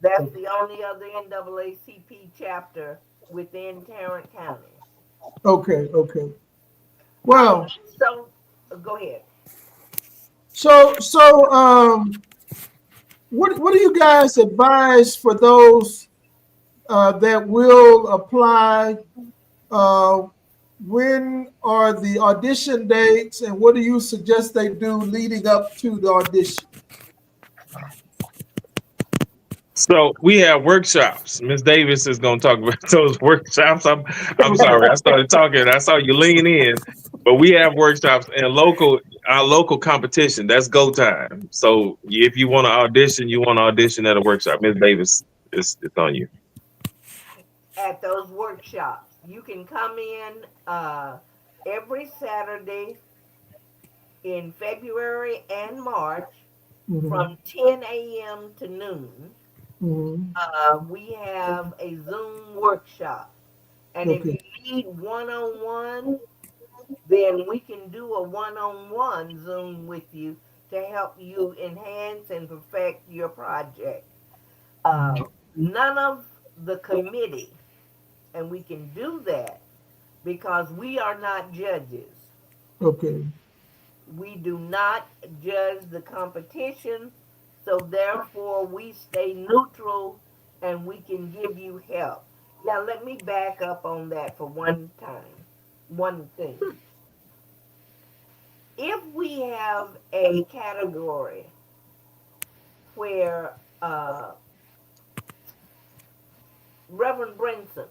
That's the only other NAACP chapter within Tarrant County. Okay. Well, so go ahead. So what do you guys advise for those that will apply? When are the audition dates, and what do you suggest they do leading up to the audition? So we have workshops. Ms. Davis is going to talk about those workshops. I'm sorry. I started talking. I saw you lean in, but we have workshops and our local competition. That's go time. So if you want to audition at a workshop. Ms. Davis, it's on you. At those workshops, you can come in every Saturday in February and March from 10 a.m. to noon. We have a Zoom workshop, and if you need one-on-one, then we can do a one-on-one Zoom with you to help you enhance and perfect your project. None of the committee, and we can do that because we are not judges. Okay. We do not judge the competition, so therefore we stay neutral and we can give you help. Now let me back up on that for one thing. If we have a category where Reverend Brinson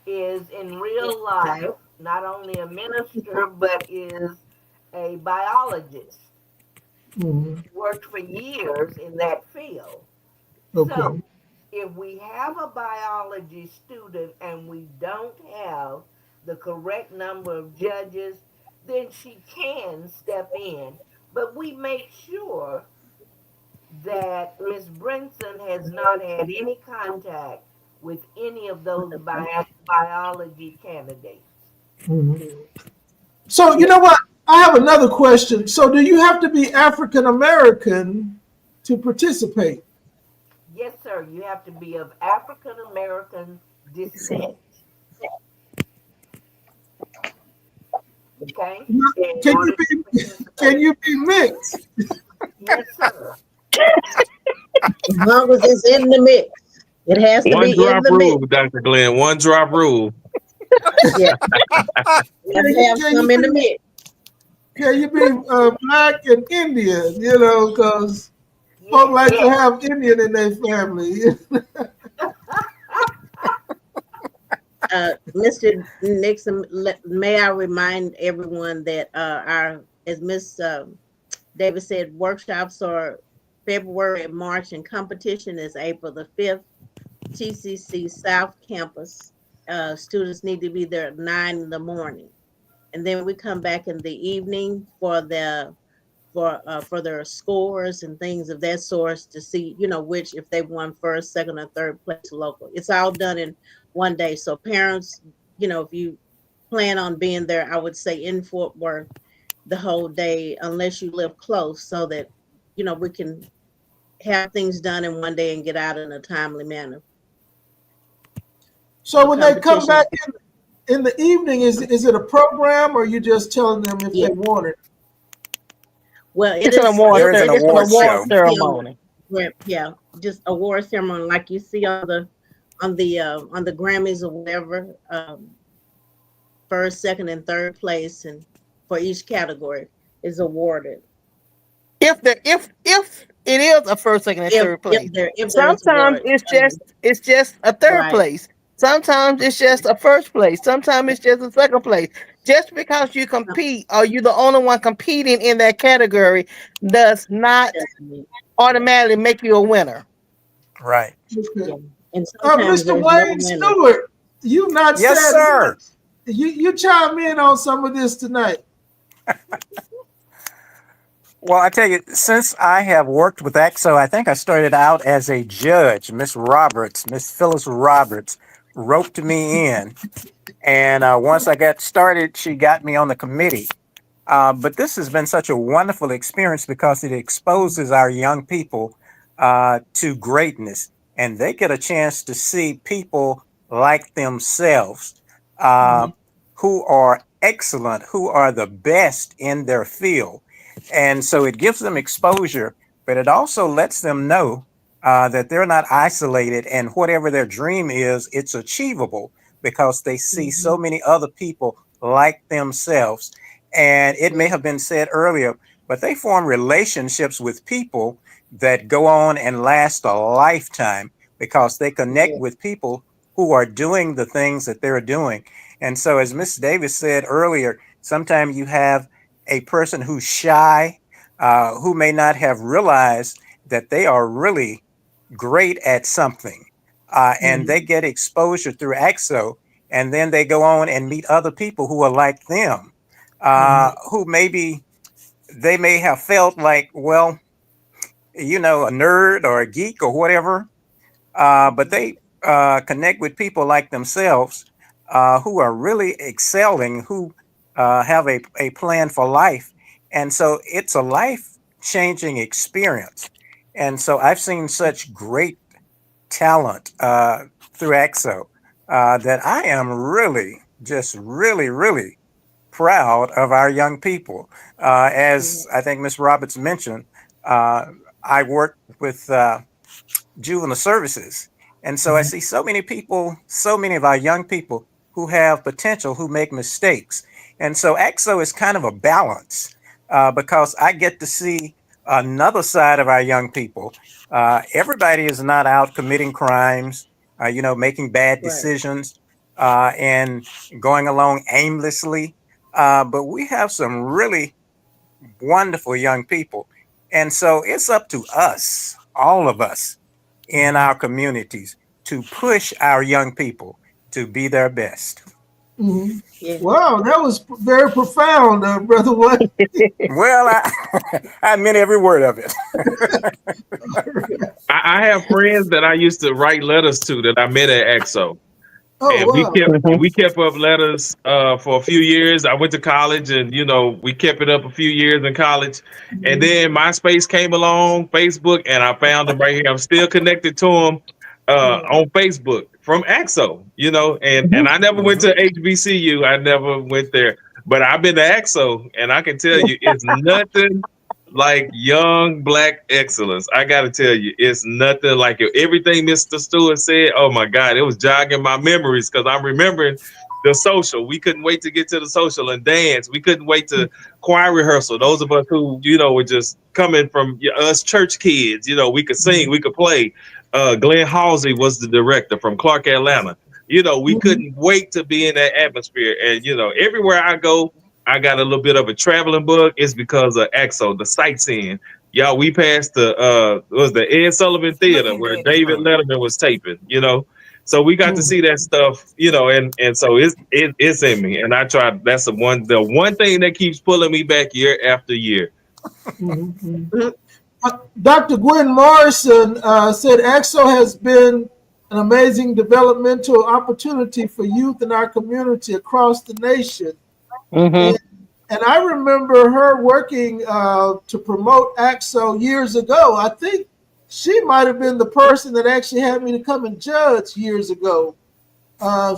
is in real life not only a minister but is a biologist, worked for years in that field. Okay. So if we have a biology student and we don't have the correct number of judges, then she can step in. But we make sure that Ms. Brinson has not had any contact with any of those biology candidates. So you know what? I have another question. So do you have to be African American to participate? Yes, sir. You have to be of African American descent. Okay? Can you be mixed? Yes, sir. As long as it's in the mix. It has to be in the rule, mix. Dr. Glenn. One drop rule. Yeah. Have some in the mix. Can you be black and Indian? Because folks like to have Indian in their family. Mr. Nixon, may I remind everyone that as Ms. Davis said, workshops are February and March, and competition is April the 5th. TCC South Campus. Students need to be there at 9 in the morning, and then we come back in the evening for their scores and things of that sort to see, which if they won first, second, or third place local. It's all done in one day. So parents, if you plan on being there, I would say in Fort Worth, the whole day unless you live close, so that we can have things done in one day and get out in a timely manner. So The when they come competition, back in the evening, is it a program, or you just telling them if yeah. they want it? Well, It's an award. There's an It's an award award show. ceremony. Yeah, just award ceremony like you see on the Grammys or whatever. First, second, and third place, and for each category is awarded. If it is a first, second, and third place. If there is Sometimes award, it's just a third right. place. Sometimes it's just a first place. Sometimes it's just a second place. Just because you compete or you're the only one competing in that category does not automatically make you a winner. Right. Okay. Yeah. And sometimes Mr. there's Wayne no winner. Stewart, you not Yes, said sir. you chime in on some of this tonight. Well, I tell you, since I have worked with AXO, I think I started out as a judge. Miss Phyllis Roberts, roped me in. And once I got started, she got me on the committee. But this has been such a wonderful experience because it exposes our young people to greatness. And they get a chance to see people like themselves who are excellent, who are the best in their field. And so it gives them exposure, but it also lets them know that they're not isolated, and whatever their dream is, it's achievable because they see so many other people like themselves. And it may have been said earlier, but they form relationships with people that go on and last a lifetime because they connect with people who are doing the things that they're doing. And so, as Miss Davis said earlier, sometimes you have a person who's shy, who may not have realized that they are really great at something, and they get exposure through AXO, and then they go on and meet other people who are like them, who maybe they may have felt like, well, a nerd or a geek or whatever, but they connect with people like themselves who are really excelling, who have a plan for life. And so it's a life changing experience. And so I've seen such great talent through AXO that I am really, just really, really proud of our young people. As I think Ms. Roberts mentioned, I work with juvenile services. And so I see so many people, so many of our young people who have potential, who make mistakes. And so AXO is kind of a balance because I get to see another side of our young people. Everybody is not out committing crimes, making bad decisions and going along aimlessly. But we have some really wonderful young people. And so it's up to us, all of us in our communities, to push our young people to be their best. Wow, that was very profound, Brother Wayne. Well, I meant every word of it. I have friends that I used to write letters to that I met at AXO. And wow. we kept up letters for a few years. I went to college, and we kept it up a few years in college. And then MySpace came along, Facebook, and I found them right here. I'm still connected to them on Facebook from AXO. And I never went to HBCU. I never went there, but I've been to AXO, and I can tell you, it's nothing like young Black excellence. I got to tell you, it's nothing like it. Everything Mr. Stewart said, oh my God, it was jogging my memories because I'm remembering the social. We couldn't wait to get to the social and dance. We couldn't wait to choir rehearsal. Those of us who, were just coming from us church kids, we could sing, we could play. Glenn Halsey was the director from Clark, Atlanta. We couldn't wait to be in that atmosphere. And, everywhere I go, I got a little bit of a traveling bug. It's because of AXO, the sightseeing. Y'all, we passed the Ed Sullivan Theater where David Letterman was taping, So we got to see that stuff, and so it's in me. And I try. That's the one thing that keeps pulling me back year after year. Dr. Gwen Morrison said AXO has been an amazing developmental opportunity for youth in our community across the nation. And I remember her working to promote AXO years ago. I think she might have been the person that actually had me to come and judge years ago.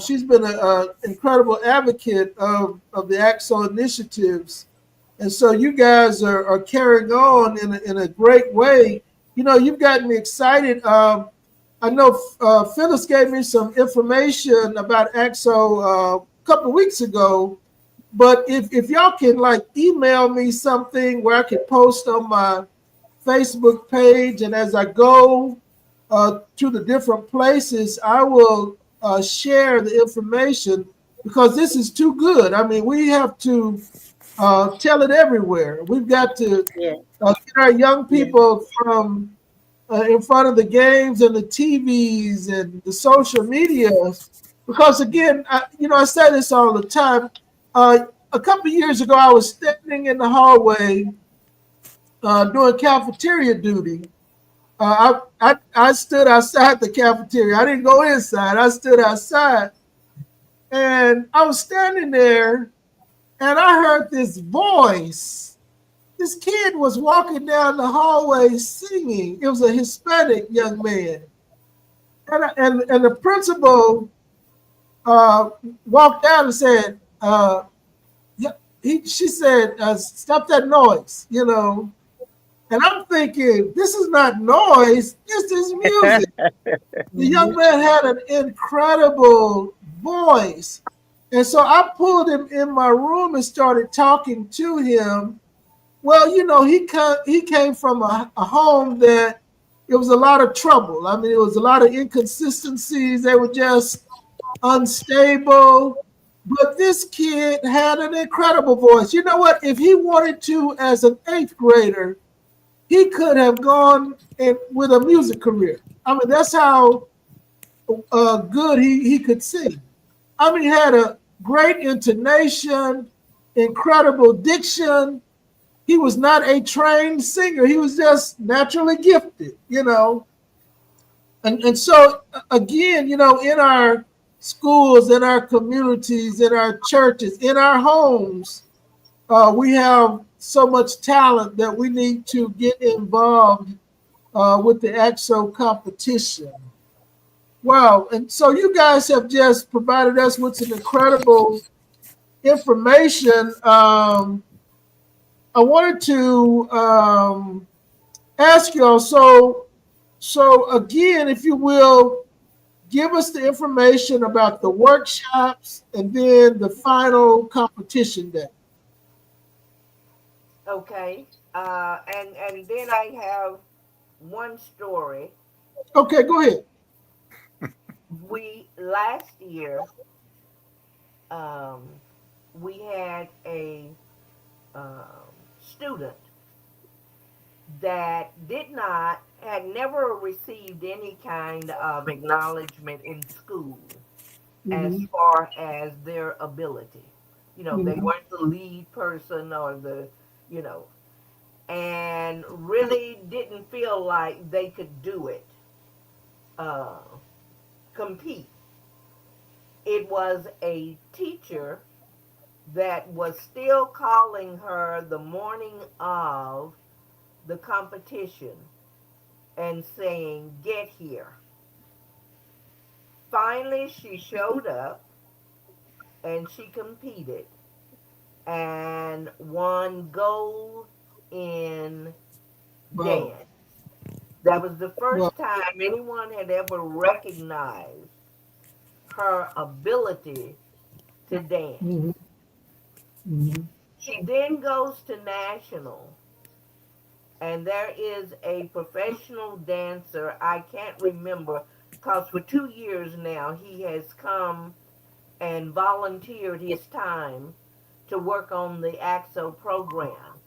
She's been an incredible advocate of the AXO initiatives. And so you guys are carrying on in a great way. You know, you've gotten me excited. I know Phyllis gave me some information about AXO a couple of weeks ago, but if y'all can like email me something where I can post on my Facebook page, and as I go to the different places, I will share the information because this is too good. I mean, we have to tell it everywhere. We've got to Yeah, get our young yeah, people from in front of the games and the TVs and the social medias. Because again, I say this all the time. A couple of years ago, I was standing in the hallway doing cafeteria duty. I stood outside the cafeteria. I didn't go inside. I stood outside, and I was standing there, and I heard this voice. This kid was walking down the hallway singing. It was a Hispanic young man. And the principal walked out and said, yeah, she said, stop that noise, you know. And I'm thinking, this is not noise, this is music. The young man had an incredible voice. And so I pulled him in my room and started talking to him. Well, he came from a home that it was a lot of trouble. I mean, it was a lot of inconsistencies. They were just unstable. But this kid had an incredible voice. You know what? If he wanted to, as an eighth grader, he could have gone with a music career. I mean, that's how good he could sing. I mean, he had a great intonation, incredible diction. He was not a trained singer. He was just naturally gifted, you know. And so, again, in our schools, in our communities, in our churches, in our homes, we have so much talent that we need to get involved with the AXO competition. Wow. And so you guys have just provided us with some incredible information. I wanted to ask y'all, so again, if you will, give us the information about the workshops and then the final competition day. Okay. And then I have one story. Okay, go ahead. We last year um, we had a student that did not had never received any kind of acknowledgement in school as Mm-hmm, far as their ability. You know, they mm-hmm, weren't the lead person or you know, and really didn't feel like they could do it, uh, compete. It was a teacher that was still calling her the morning of the competition and saying, "Get here." Finally, she showed up and she competed and won gold in wow, dance. That was the wow, first time anyone had ever recognized her ability to dance. mm-hmm, mm-hmm, She then goes to national, and there is a professional dancer. I can't remember because for 2 years now he has come and volunteered his time to work on the AXO program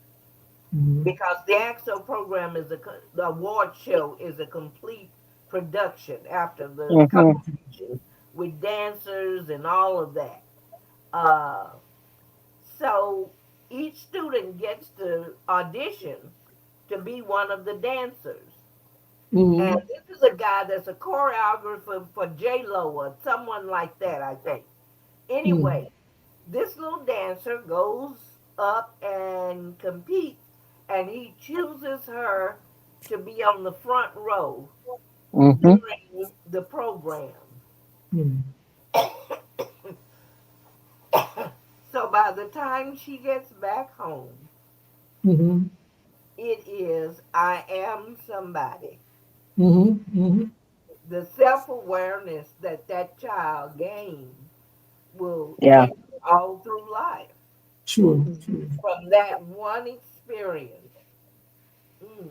mm-hmm, because the AXO program is the award show is a complete production after the Mm-hmm. competition with dancers and all of that. Uh, so each student gets to audition to be one of the dancers. And mm-hmm, this is a guy that's a choreographer for J Lo or someone like that, I think. mm-hmm, Anyway, this little dancer goes up and competes, and he chooses her to be on the front row Mm-hmm. during the program. Mm-hmm. So by the time she gets back home, Mm-hmm. it is I am somebody. Mm-hmm. The self awareness that that child gains will Yeah. take all through life Sure. Sure. from that one experience. Mm.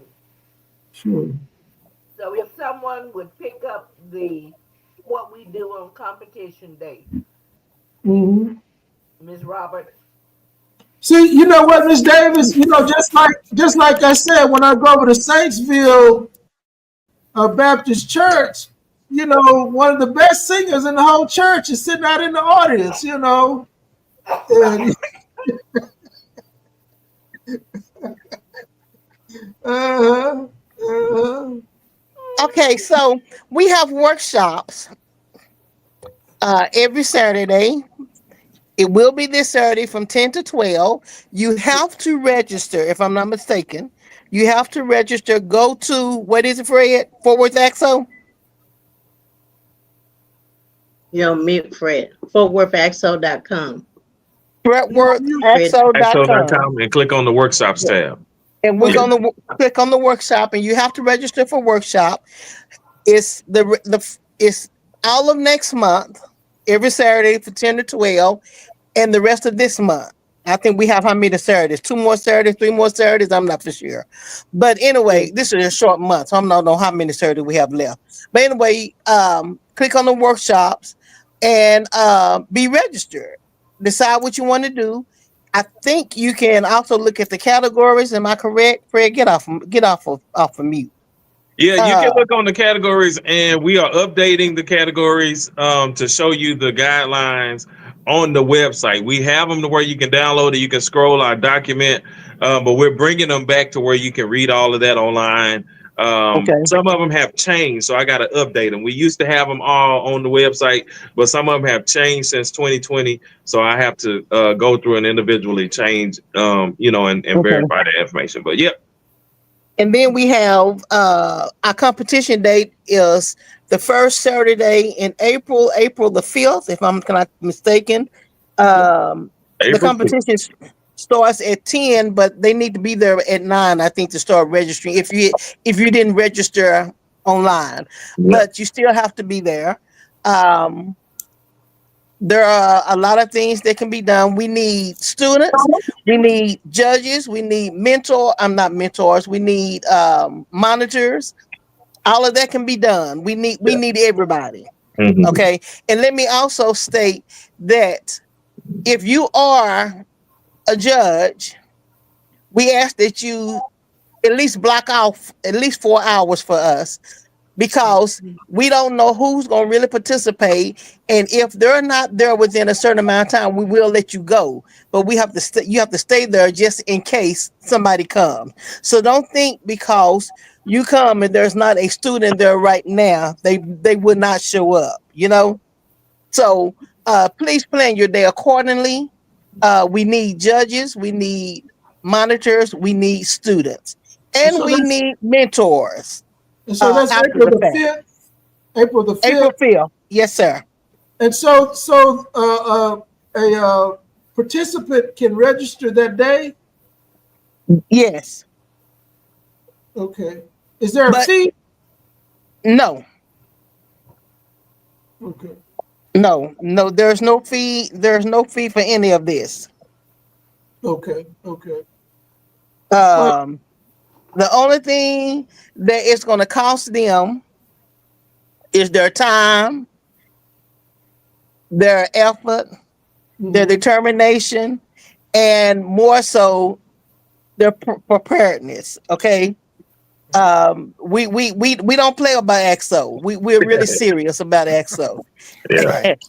Sure. So if someone would pick up the what we do on competition day, Mm-hmm. Miss Roberts. See, you know what, Miss Davis, just like I said, when I go over to Saintsville Baptist Church, one of the best singers in the whole church is sitting out in the audience. And uh, uh, Okay, so we have workshops every Saturday. It will be this Saturday from 10 to 12. You have to register, if I'm not mistaken. You have to register. Go to, what is it, Fred? Fort Worth Exo? You'll meet Fred. FortWorthAxo.com. you're on mute. Fred. FortWorthAxo.com. Axo.com and click on the workshops tab. And we're Okay. going to click on the workshop, and you have to register for workshop. It's it's all of next month, every Saturday from 10 to 12. And the rest of this month. I think we have how many Saturdays? 2 more Saturdays, 3 more Saturdays. I'm not for sure. But anyway, this is a short month. So I don't know how many Saturdays we have left. But anyway, click on the workshops and be registered. Decide what you want to do. I think you can also look at the categories. Am I correct? Fred, get off of mute. Yeah, you can Uh, look on the categories, and we are updating the categories to show you the guidelines on the website. We have them to where you can download it, you can scroll our document, but we're bringing them back to where you can read all of that online. okay. Some of them have changed, so I got to update them. We used to have them all on the website, but some of them have changed since 2020, so I have to go through and individually change, and Okay. verify the information. But yep. And then we have our competition date is the first Saturday in April, April the 5th, if I'm not mistaken. The April 6th. competition starts at 10, but they need to be there at 9, I think, to start registering if you didn't register online. Yeah. But you still have to be there. Um, there are a lot of things that can be done. We need students, we need judges, we need I'm not mentors, we need monitors. All of that can be done. We need everybody. Mhm. Okay. And let me also state that if you are a judge, we ask that you at least block off at least 4 hours for us, because we don't know who's going to really participate. And if they're not there within a certain amount of time, we will let you go. But we have to you have to stay there just in case somebody comes. So don't think because you come and there's not a student there right now, they would not show up. So please plan your day accordingly. We need judges, we need monitors, we need students, And and so we that's need mentors and so that's after April the the fact. 5th. April the April 5th. 5th. Yes, sir. And a participant can register that day. Yes. Okay. Is there a But fee? no, Okay. no, there's no fee. There's no fee for any of this. Okay. Okay. Well, Um, the only thing that it's going to cost them is their time, their effort, their mhm. determination, and more so their preparedness. Okay. We don't play about EXO. We're really serious about EXO. Yeah. Right.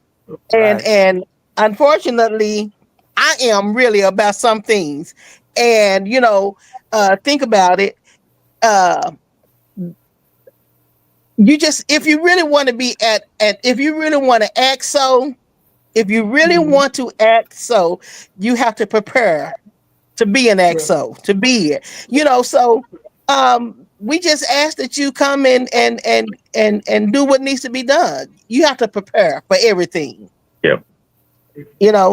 and Right. and unfortunately, I am really about some things. And think about it. Uh, you just if you really want to be at if you really want to act so, if you really Mhm. want to act so, you have to prepare. to be an XO, to be it. So we just ask that you come in and do what needs to be done. You have to prepare for everything. Yep.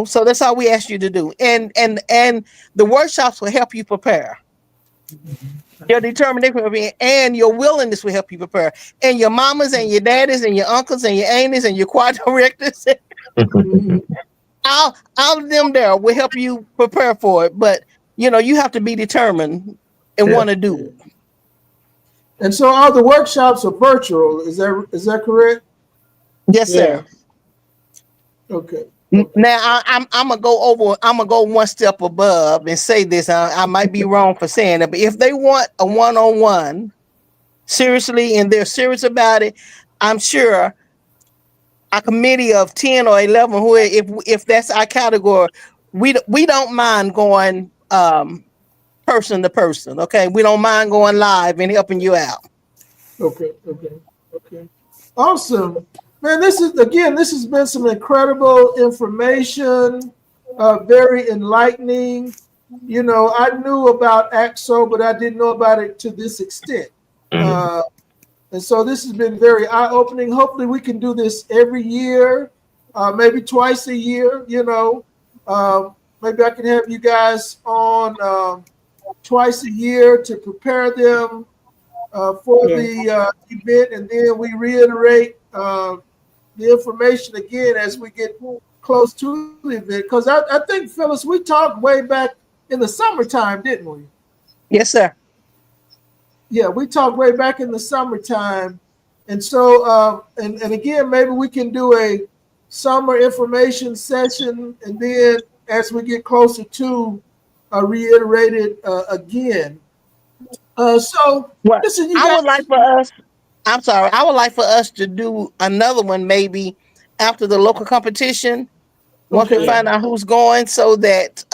So that's all we ask you to do. And the workshops will help you prepare. Your determination and your willingness will help you prepare. And your mamas and your daddies and your uncles and your aunties and your choir directors, all of them there will help you prepare for it. But you have to be determined and want to do it. And so all the workshops are virtual. Is that correct? Yes, sir. Okay. Now I'm gonna go one step above and say this. I might be wrong for saying it, but if they want a one-on-one, seriously, and they're serious about it, I'm sure a committee of 10 or 11, who if that's our category, we don't mind going person to person. Okay, we don't mind going live and helping you out. Okay. Awesome. Man, this has been some incredible information, very enlightening. I knew about AXO, but I didn't know about it to this extent. And so this has been very eye-opening. Hopefully we can do this every year, maybe twice a year, maybe I can have you guys on twice a year to prepare them for the event, and then we reiterate the information again as we get close to the event. Because I think, Phyllis, we talked way back in the summertime, didn't we? Yes, sir. Yeah, we talked way back in the summertime. And so, and again, maybe we can do a summer information session, and then as we get closer to reiterate it again. So, listen, you guys. I would like for us to do another one maybe after the local competition, once we find out who's going, so that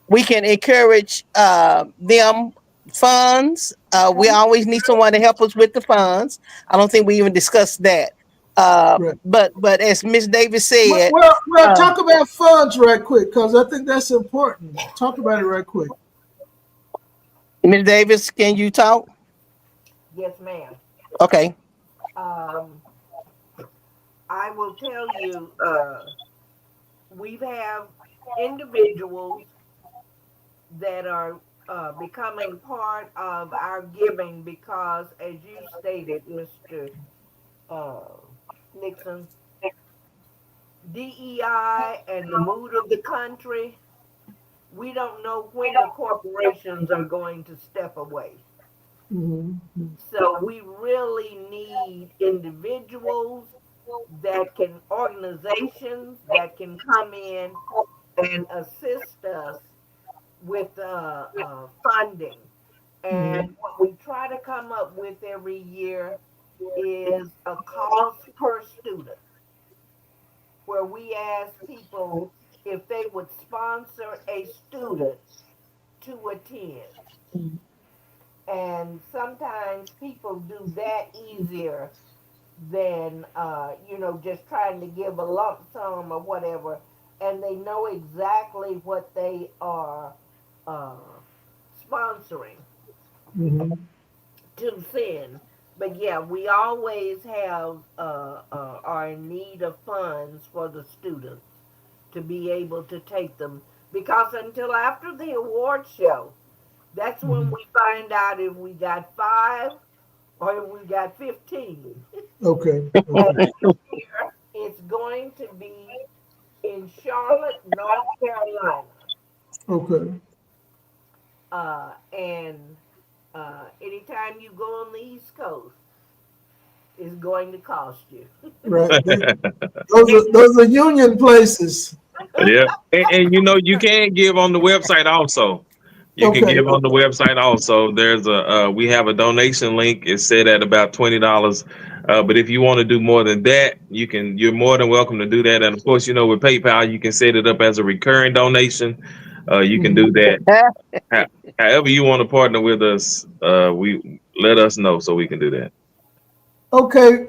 we can encourage them funds. We always need someone to help us with the funds. I don't think we even discussed that. But as Miss Davis said, well, talk about funds right quick, because I think that's important. Talk about it right quick. Miss Davis, can you talk? Yes, ma'am. Okay. I will tell you, we have individuals that are becoming part of our giving because, as you stated, Mr. Nixon, DEI and the mood of the country, we don't know when the corporations are going to step away. So we really need individuals organizations that can come in and assist us with funding. And what we try to come up with every year is a cost per student, where we ask people if they would sponsor a student to attend. And sometimes people do that easier than just trying to give a lump sum or whatever, and they know exactly what they are sponsoring to send. But yeah, we always have are in need of funds for the students to be able to take them, because until after the award show, that's when we find out if we got 5 or if we got 15. Okay. And this year it's going to be in Charlotte, North Carolina. Okay. And anytime you go on the East Coast, it's going to cost you. Right. Those are union places. Yeah. And you can give on the website also. You can give on the website also. There's we have a donation link. It's set at about $20. But if you want to do more than that, you're more than welcome to do that. And of course, with PayPal, you can set it up as a recurring donation. You can do that. However you want to partner with us, we let us know so we can do that. Okay,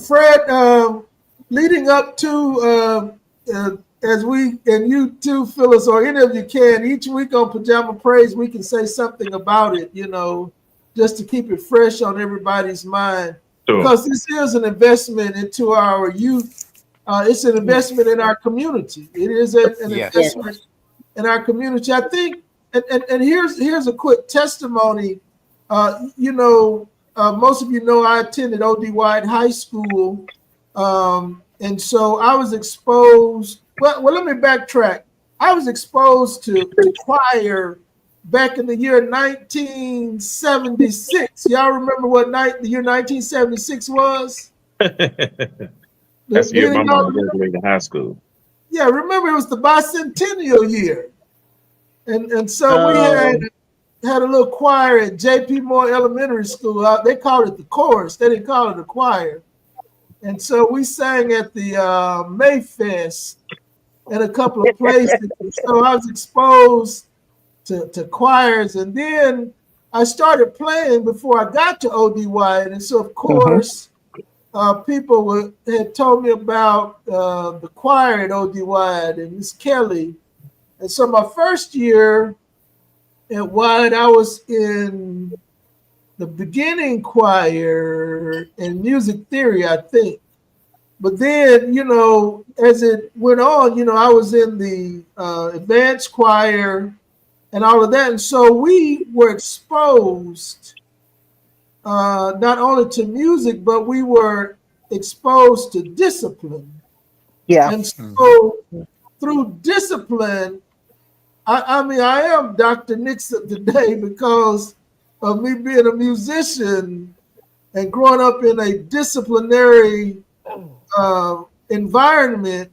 Fred, leading up to as we, and you too, Phyllis, or any of you can, each week on Pajama Praise, we can say something about it, just to keep it fresh on everybody's mind. Sure. Because this is an investment into our youth. It's an investment in our community. It is an Yes. investment in our community. I think, and here's a quick testimony. Most of you know I attended O.D. White High School, and so I was exposed. Well, let me backtrack. I was exposed to choir back in the year 1976. Y'all remember what the year 1976 was? That's the year my mom graduated high school. Yeah, remember it was the bicentennial year, and so we had a little choir at J.P. Moore Elementary School. They called it the chorus. They didn't call it a choir. And so we sang at the Mayfest in a couple of places. So I was exposed to choirs, and then I started playing before I got to ODY. And so, of course, people had told me about the choir at ODY and Miss Kelly. And so my first year at Wyatt, I was in the beginning choir and music theory, I think. But then, as it went on, I was in the advanced choir and all of that. And so we were exposed not only to music, but we were exposed to discipline. Yeah. And so through discipline, I am Dr. Nixon today because of me being a musician and growing up in a disciplinary environment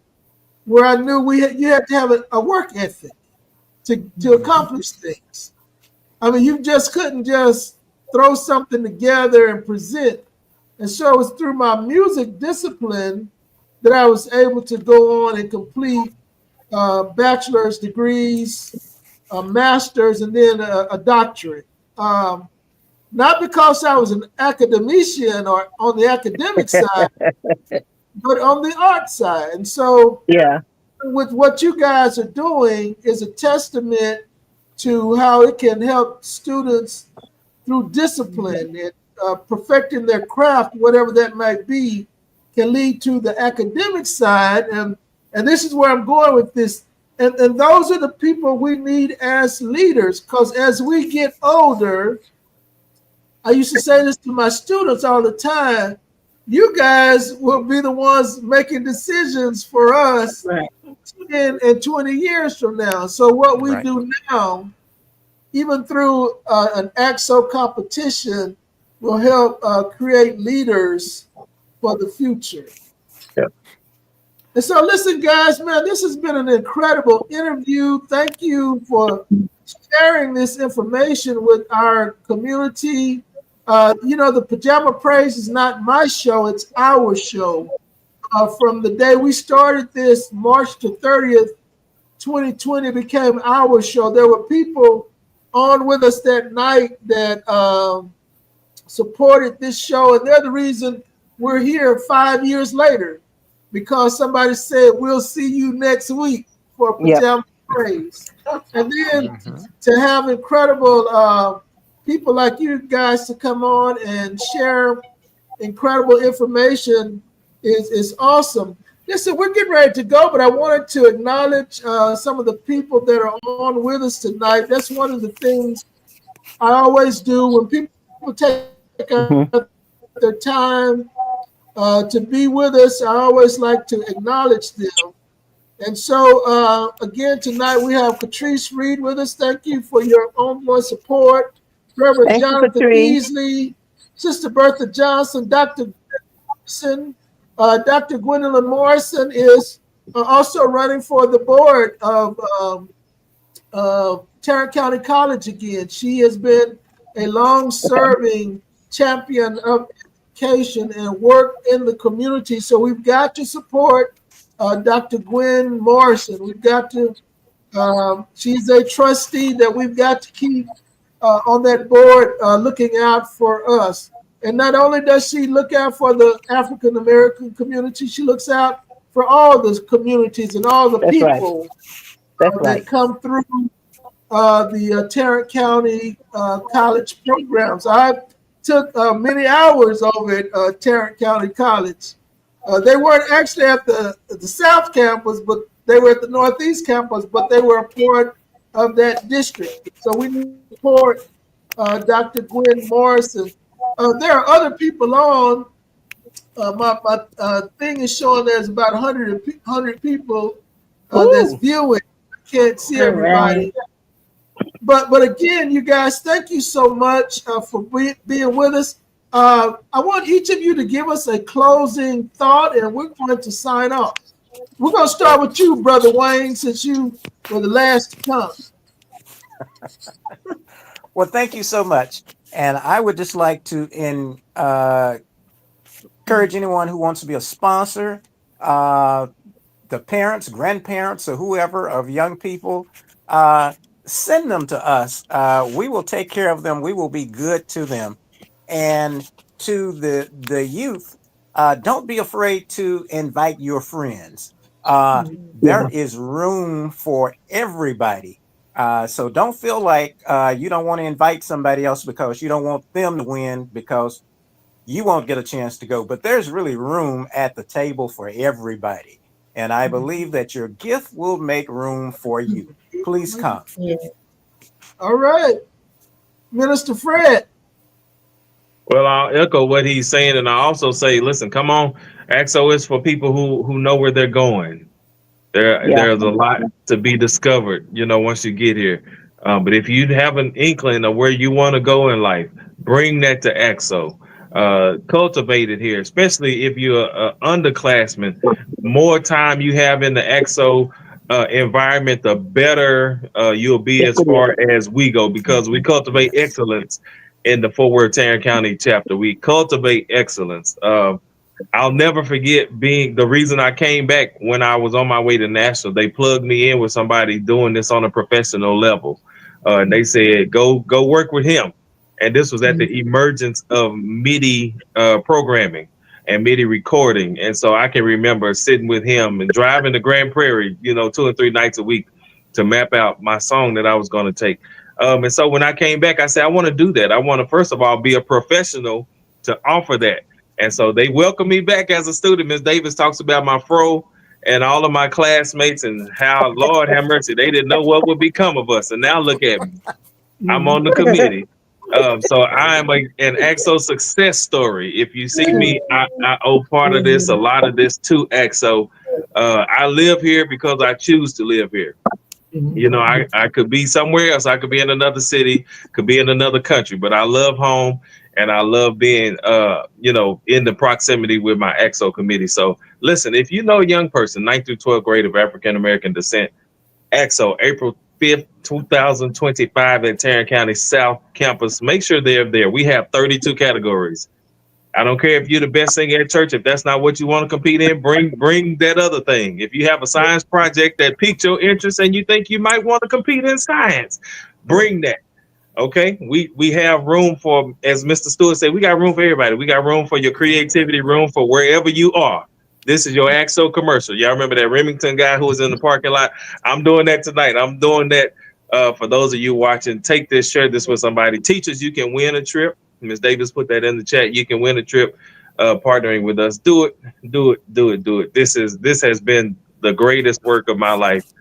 where I knew you had to have a work ethic to accomplish things. I mean, you just couldn't just throw something together and present. And so it was through my music discipline that I was able to go on and complete bachelor's degrees, a master's, and then a doctorate. Not because I was an academician or on the academic side, but on the art side. And so with what you guys are doing is a testament to how it can help students through discipline and perfecting their craft, whatever that might be, can lead to the academic side. And this is where I'm going with this. And those are the people we need as leaders, because as we get older, I used to say this to my students all the time, you guys will be the ones making decisions for us 10 and 20 years from now. So what we do now, even through an AXO competition, will help create leaders for the future. Yeah. And so listen, guys, man, this has been an incredible interview. Thank you for sharing this information with our community. The Pajama Praise is not my show, it's our show. From the day we started this, March the 30th, 2020 became our show. There were people on with us that night that supported this show, and they're the reason we're here 5 years later, because somebody said, we'll see you next week for Pajama Praise. And then to have incredible people like you guys to come on and share incredible information is awesome. Listen, we're getting ready to go, but I wanted to acknowledge some of the people that are on with us tonight. That's one of the things I always do when people take their time to be with us. I always like to acknowledge them. And so, again, tonight we have Catrice Reed with us. Thank you for your ongoing support. Reverend Jonathan Beasley, Sister Bertha Johnson, Dr. Gibson, Dr. Gwendolyn Morrison is also running for the board of Tarrant County College again. She has been a long-serving champion of education and work in the community. So we've got to support Dr. Gwen Morrison. We've got to, she's a trustee that we've got to keep on that board looking out for us. And not only does she look out for the African American community, she looks out for for all the communities and all the That's right. people That's that right. come through the Tarrant County college programs. I took many hours over at Tarrant County College. They weren't actually at the South Campus, but they were at the Northeast Campus, but they were a part of that district. So we support Dr. Gwen Morrison. There are other people on. My thing is showing there's about 100 people that's Ooh. viewing. I can't see All right. everybody. But again, you guys, thank you so much for being with us. I want each of you to give us a closing thought, and we're going to sign off. We're going to start with you, Brother Wayne, since you were the last to come. Well, thank you so much. And I would just like to encourage anyone who wants to be a sponsor, the parents, grandparents, or whoever of young people, send them to us. We will take care of them. We will be good to them. And to the youth, don't be afraid to invite your friends. There Yeah. is room for everybody. So don't feel like you don't want to invite somebody else because you don't want them to win because you won't get a chance to go. But there's really room at the table for everybody. And I believe that your gift will make room for you. Please come. Yeah. All right, Minister Fred. Well, I'll echo what he's saying, and I also say, listen, come on, AXO is for people who know where they're going. Yeah. There's a lot to be discovered, once you get here. But if you have an inkling of where you want to go in life, bring that to AXO. Cultivate it here, especially if you're an underclassman. More time you have in the AXO environment, the better you'll be Yes, as it is. far as we go, because we cultivate excellence in the Fort Worth Tarrant County chapter. We cultivate excellence. I'll never forget being the reason I came back when I was on my way to national. They plugged me in with somebody doing this on a professional level, and they said, "Go work with him." And this was at the emergence of MIDI programming and MIDI recording. And so I can remember sitting with him and driving to Grand Prairie, 2 or 3 nights a week to map out my song that I was going to take. And so when I came back, I said, I want to do that. I want to, first of all, be a professional to offer that. And so they welcomed me back as a student. Ms. Davis talks about my fro and all of my classmates and how, Lord have mercy, they didn't know what would become of us. And now look at me. I'm on the committee. So I'm an AXO success story. If you see me, I owe part of this, a lot of this to AXO. I live here because I choose to live here. I could be somewhere else. I could be in another city, could be in another country, but I love home and I love being, in the proximity with my AXO committee. So listen, if you know a young person, 9th through 12th grade of African-American descent, AXO, April 5th, 2025 at Tarrant County South Campus, make sure they're there. We have 32 categories. I don't care if you're the best singer at church. If that's not what you want to compete in, bring that other thing. If you have a science project that piqued your interest and you think you might want to compete in science, bring that. Okay, we have room for, as Mr. Stewart said, we got room for everybody. We got room for your creativity, room for wherever you are. This is your AXO commercial. Y'all remember that Remington guy who was in the parking lot? I'm doing that tonight. I'm doing that for those of you watching. Take this, share this with somebody. Teachers, you can win a trip. Ms. Davis put that in the chat. You can win a trip partnering with us. Do it. This has been the greatest work of my life,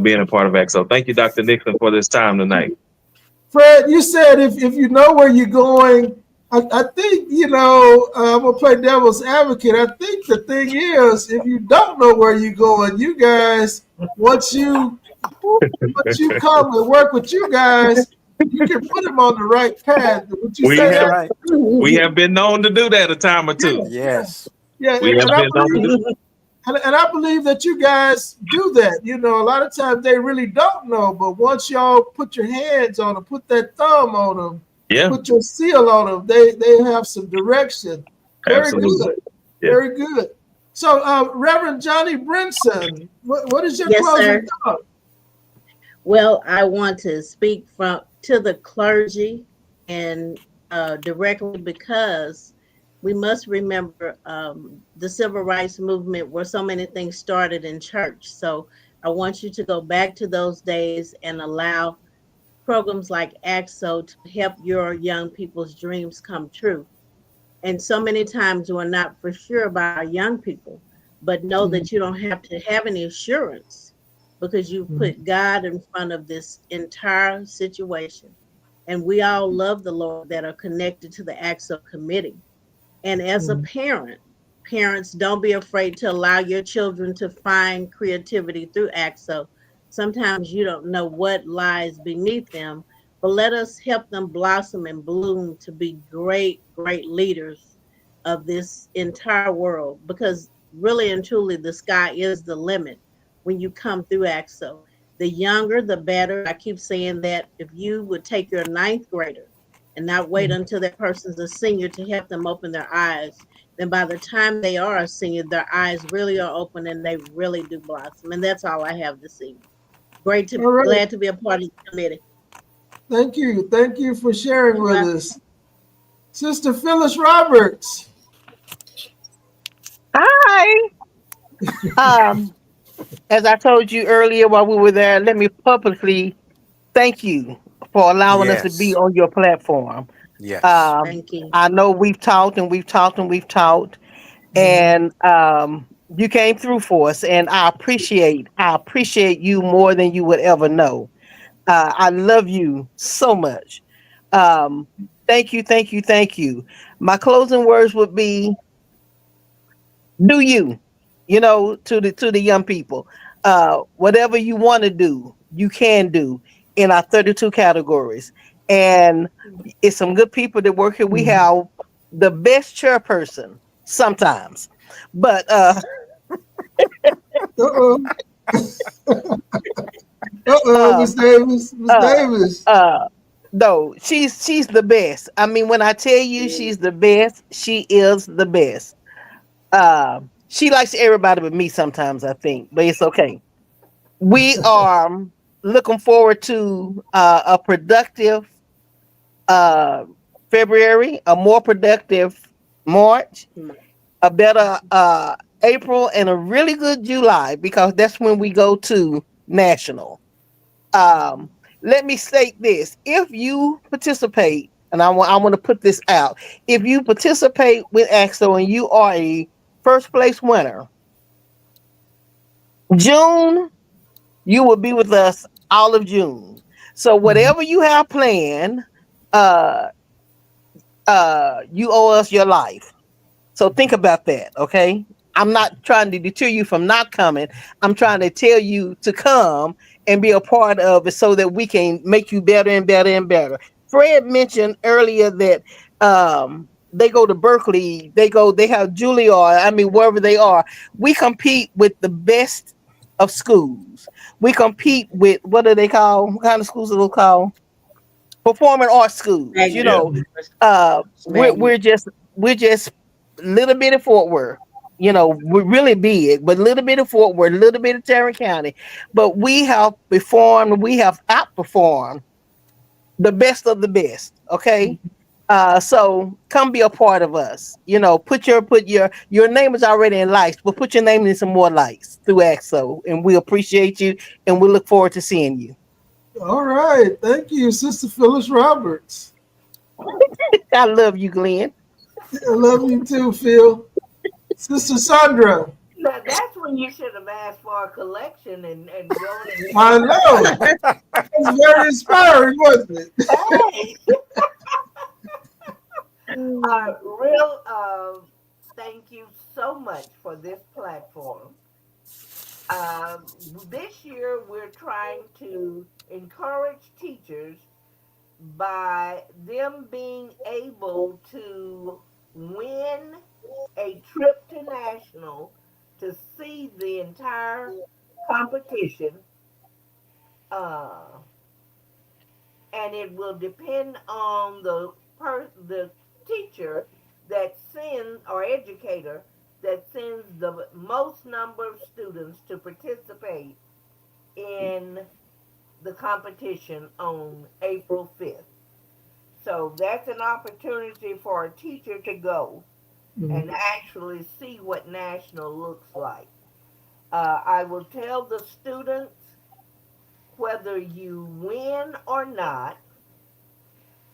being a part of AXO. Thank you, Dr. Nixon, for this time tonight. Fred, you said if you know where you're going, I think, I'm going to play devil's advocate. I think the thing is, if you don't know where you're going, you guys, once you come and work with you guys, you can put them on the right path. Would you We say That's have that? right. we have been known to do that a time or two. Yes. Yeah, We have been known to do that. and I believe that you guys do that. A lot of times they really don't know, but once y'all put your hands on them, put that thumb on them, Yeah, put your seal on them, they have some direction. Very absolutely. good. Yeah. Very good. So, Reverend Johnny Brinson, what is your Yes, closing sir. thought? Well, I want to speak to the clergy and directly because we must remember the civil rights movement where so many things started in church. So I want you to go back to those days and allow programs like AXO to help your young people's dreams come true. And so many times we're not for sure about our young people, but know Mhm, that you don't have to have any assurance because you mhm, put God in front of this entire situation. And we all love the Lord that are connected to the AXO committee. And as a mhm, parent, parents, don't be afraid to allow your children to find creativity through AXO. Sometimes you don't know what lies beneath them, but let us help them blossom and bloom to be great, great leaders of this entire world. Because really and truly, the sky is the limit when you come through AXO. The younger, the better. I keep saying that if you would take your ninth grader and not wait mhm. until that person's a senior to help them open their eyes, then by the time they are a senior, their eyes really are open and they really do blossom. And that's all I have this evening. All right. Glad to be a part of the committee. Thank you. Thank you for sharing You're with welcome. us. Sister Phyllis Roberts. Hi. Um, as I told you earlier while we were there, let me publicly thank you for allowing us to be Yes. on your platform. Yes. Um, Thank you. I know we've talked and we've talked and we've talked, Mhm. and you came through for us, and I appreciate you more than you would ever know. I love you so much. Um, thank you, thank you, thank you. My closing words would be do you, to the young people, whatever you want to do you can do in our 32 categories, and it's some good people that work here. We Mhm. have the best chairperson sometimes, but Uh-oh. Uh-oh, Miss um Davis. Miss uh Davis. uh no, she's the best. I mean, when I tell you she's the best, she is the best. She likes everybody but me sometimes, I think, but it's okay. We are looking forward to a productive uh, February, a more productive March, a better April, and a really good July because that's when we go to national. Um, Let me state this: if you participate, and I want to put this out, if you participate with AXO and you are a first place winner, June you will be with us all of June. So Mhm. whatever you have planned, uh, you owe us your life. So think about that, okay? I'm not trying to deter you from not coming. I'm trying to tell you to come and be a part of it so that we can make you better and better and better. Fred mentioned earlier that they go to Berkeley, they have Juilliard, I mean, wherever they are. We compete with the best of schools. We compete with, what do they call? What kind of schools are they called? Performing arts schools. Yeah. We're we're just little bit of Fort Worth. We're really big, but little bit of Fort Worth, little bit of Tarrant County. But we have outperformed the best of the best. Okay. So come be a part of us. Put your name is already in lights, but put your name in some more lights through AXO, and we appreciate you, and we look forward to seeing you. All right. Thank you, Sister Phyllis Roberts. I love you, Glenn. I love you too, Phil. Sister Sandra. Now that's when you should have asked for a collection and I donated. know. It's very inspiring, wasn't it? Hey, real thank you so much for this platform. Um, this year we're trying to encourage teachers by them being able to win a trip to national to see the entire competition, uh, and it will depend on the teacher that sends, or educator that sends the most number of students to participate in the competition on April 5th. So that's an opportunity for a teacher to go. and actually see what national looks like. I will tell the students, whether you win or not,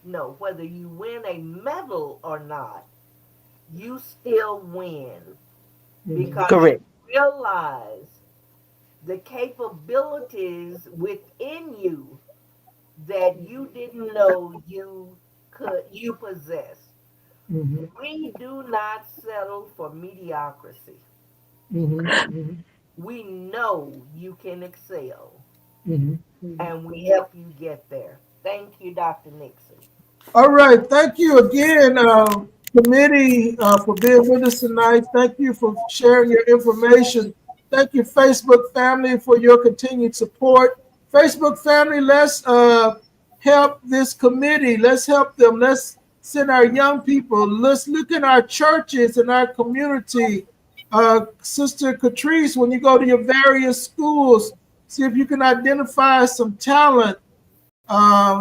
no, whether you win a medal or not, you still win because you Correct. realize the capabilities within you that you didn't know you possess. Mhm. We do not settle for mediocrity. Mhm. Mhm. We know you can excel, Mhm. and we help you get there. Thank you, Dr. Nixon. All right. Thank you again, committee, for being with us tonight. Thank you for sharing your information. Thank you, Facebook family, for your continued support. Facebook family, let's help this committee. Let's help them. Let's send our young people. Let's look in our churches and our community. Sister Catrice, when you go to your various schools, see if you can identify some talent.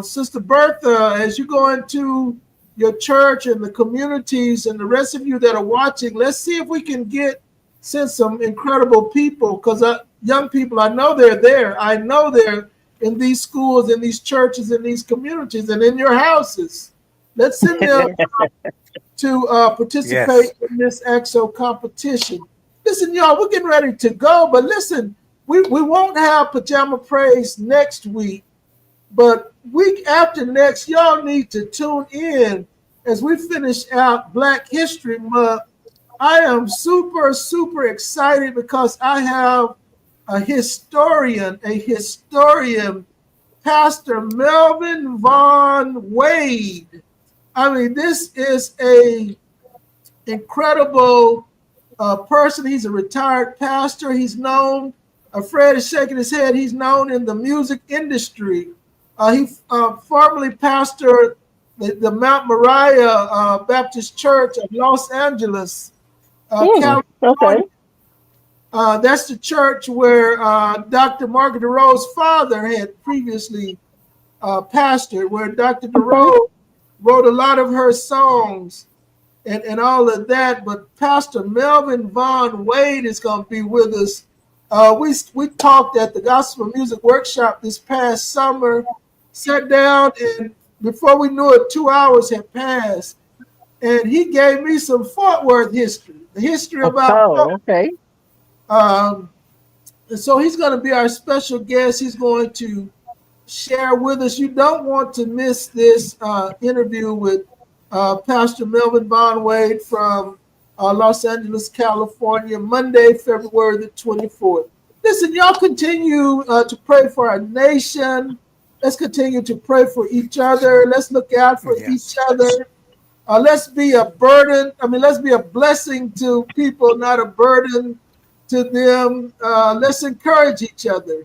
Sister Bertha, as you go into your church and the communities and the rest of you that are watching, let's see if we can send some incredible people, because young people, I know they're there. I know they're in these schools, in these churches, in these communities, and in your houses. Let's send them to participate Yes. in this EXO competition. Listen, y'all, we're getting ready to go, but listen, we won't have Pajama Praise next week. But week after next, y'all need to tune in as we finish out Black History Month. I am super, super excited because I have a historian, Pastor Melvin Vaughn Wade. I mean, this is a incredible person. He's a retired pastor. He's known, Fred is shaking his head, he's known in the music industry. He formerly pastored the Mount Moriah Baptist Church of Los Angeles, California. Okay. That's the church where Dr. Margaret DeRoe's father had previously pastored, where Dr. DeRoe wrote a lot of her songs and all of that. But Pastor Melvin Vaughn Wade is going to be with us. We talked at the Gospel Music Workshop this past summer, sat down, and before we knew it, 2 hours had passed. And he gave me some Fort Worth history, the history about Fort Oh, okay. um, and so he's going to be our special guest. He's going to share with us. You don't want to miss this interview with Pastor Melvin Vaughn Wade from Los Angeles, California, Monday, February the 24th. Listen, y'all continue to pray for our nation. Let's continue to pray for each other. Let's look out for each Yes. other. Let's be a burden. I mean, let's be a blessing to people, not a burden to them. Let's encourage each other.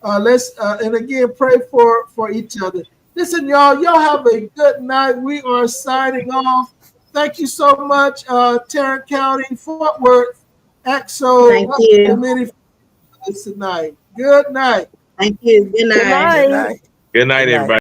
Let's and again pray for each other. Listen, y'all have a good night. We are signing off. Thank you so much, Tarrant County, Fort Worth, Thank AXO you. committee for this tonight. Good night. Thank you. Good Good night. Good night. night. Good Good night, night. everybody.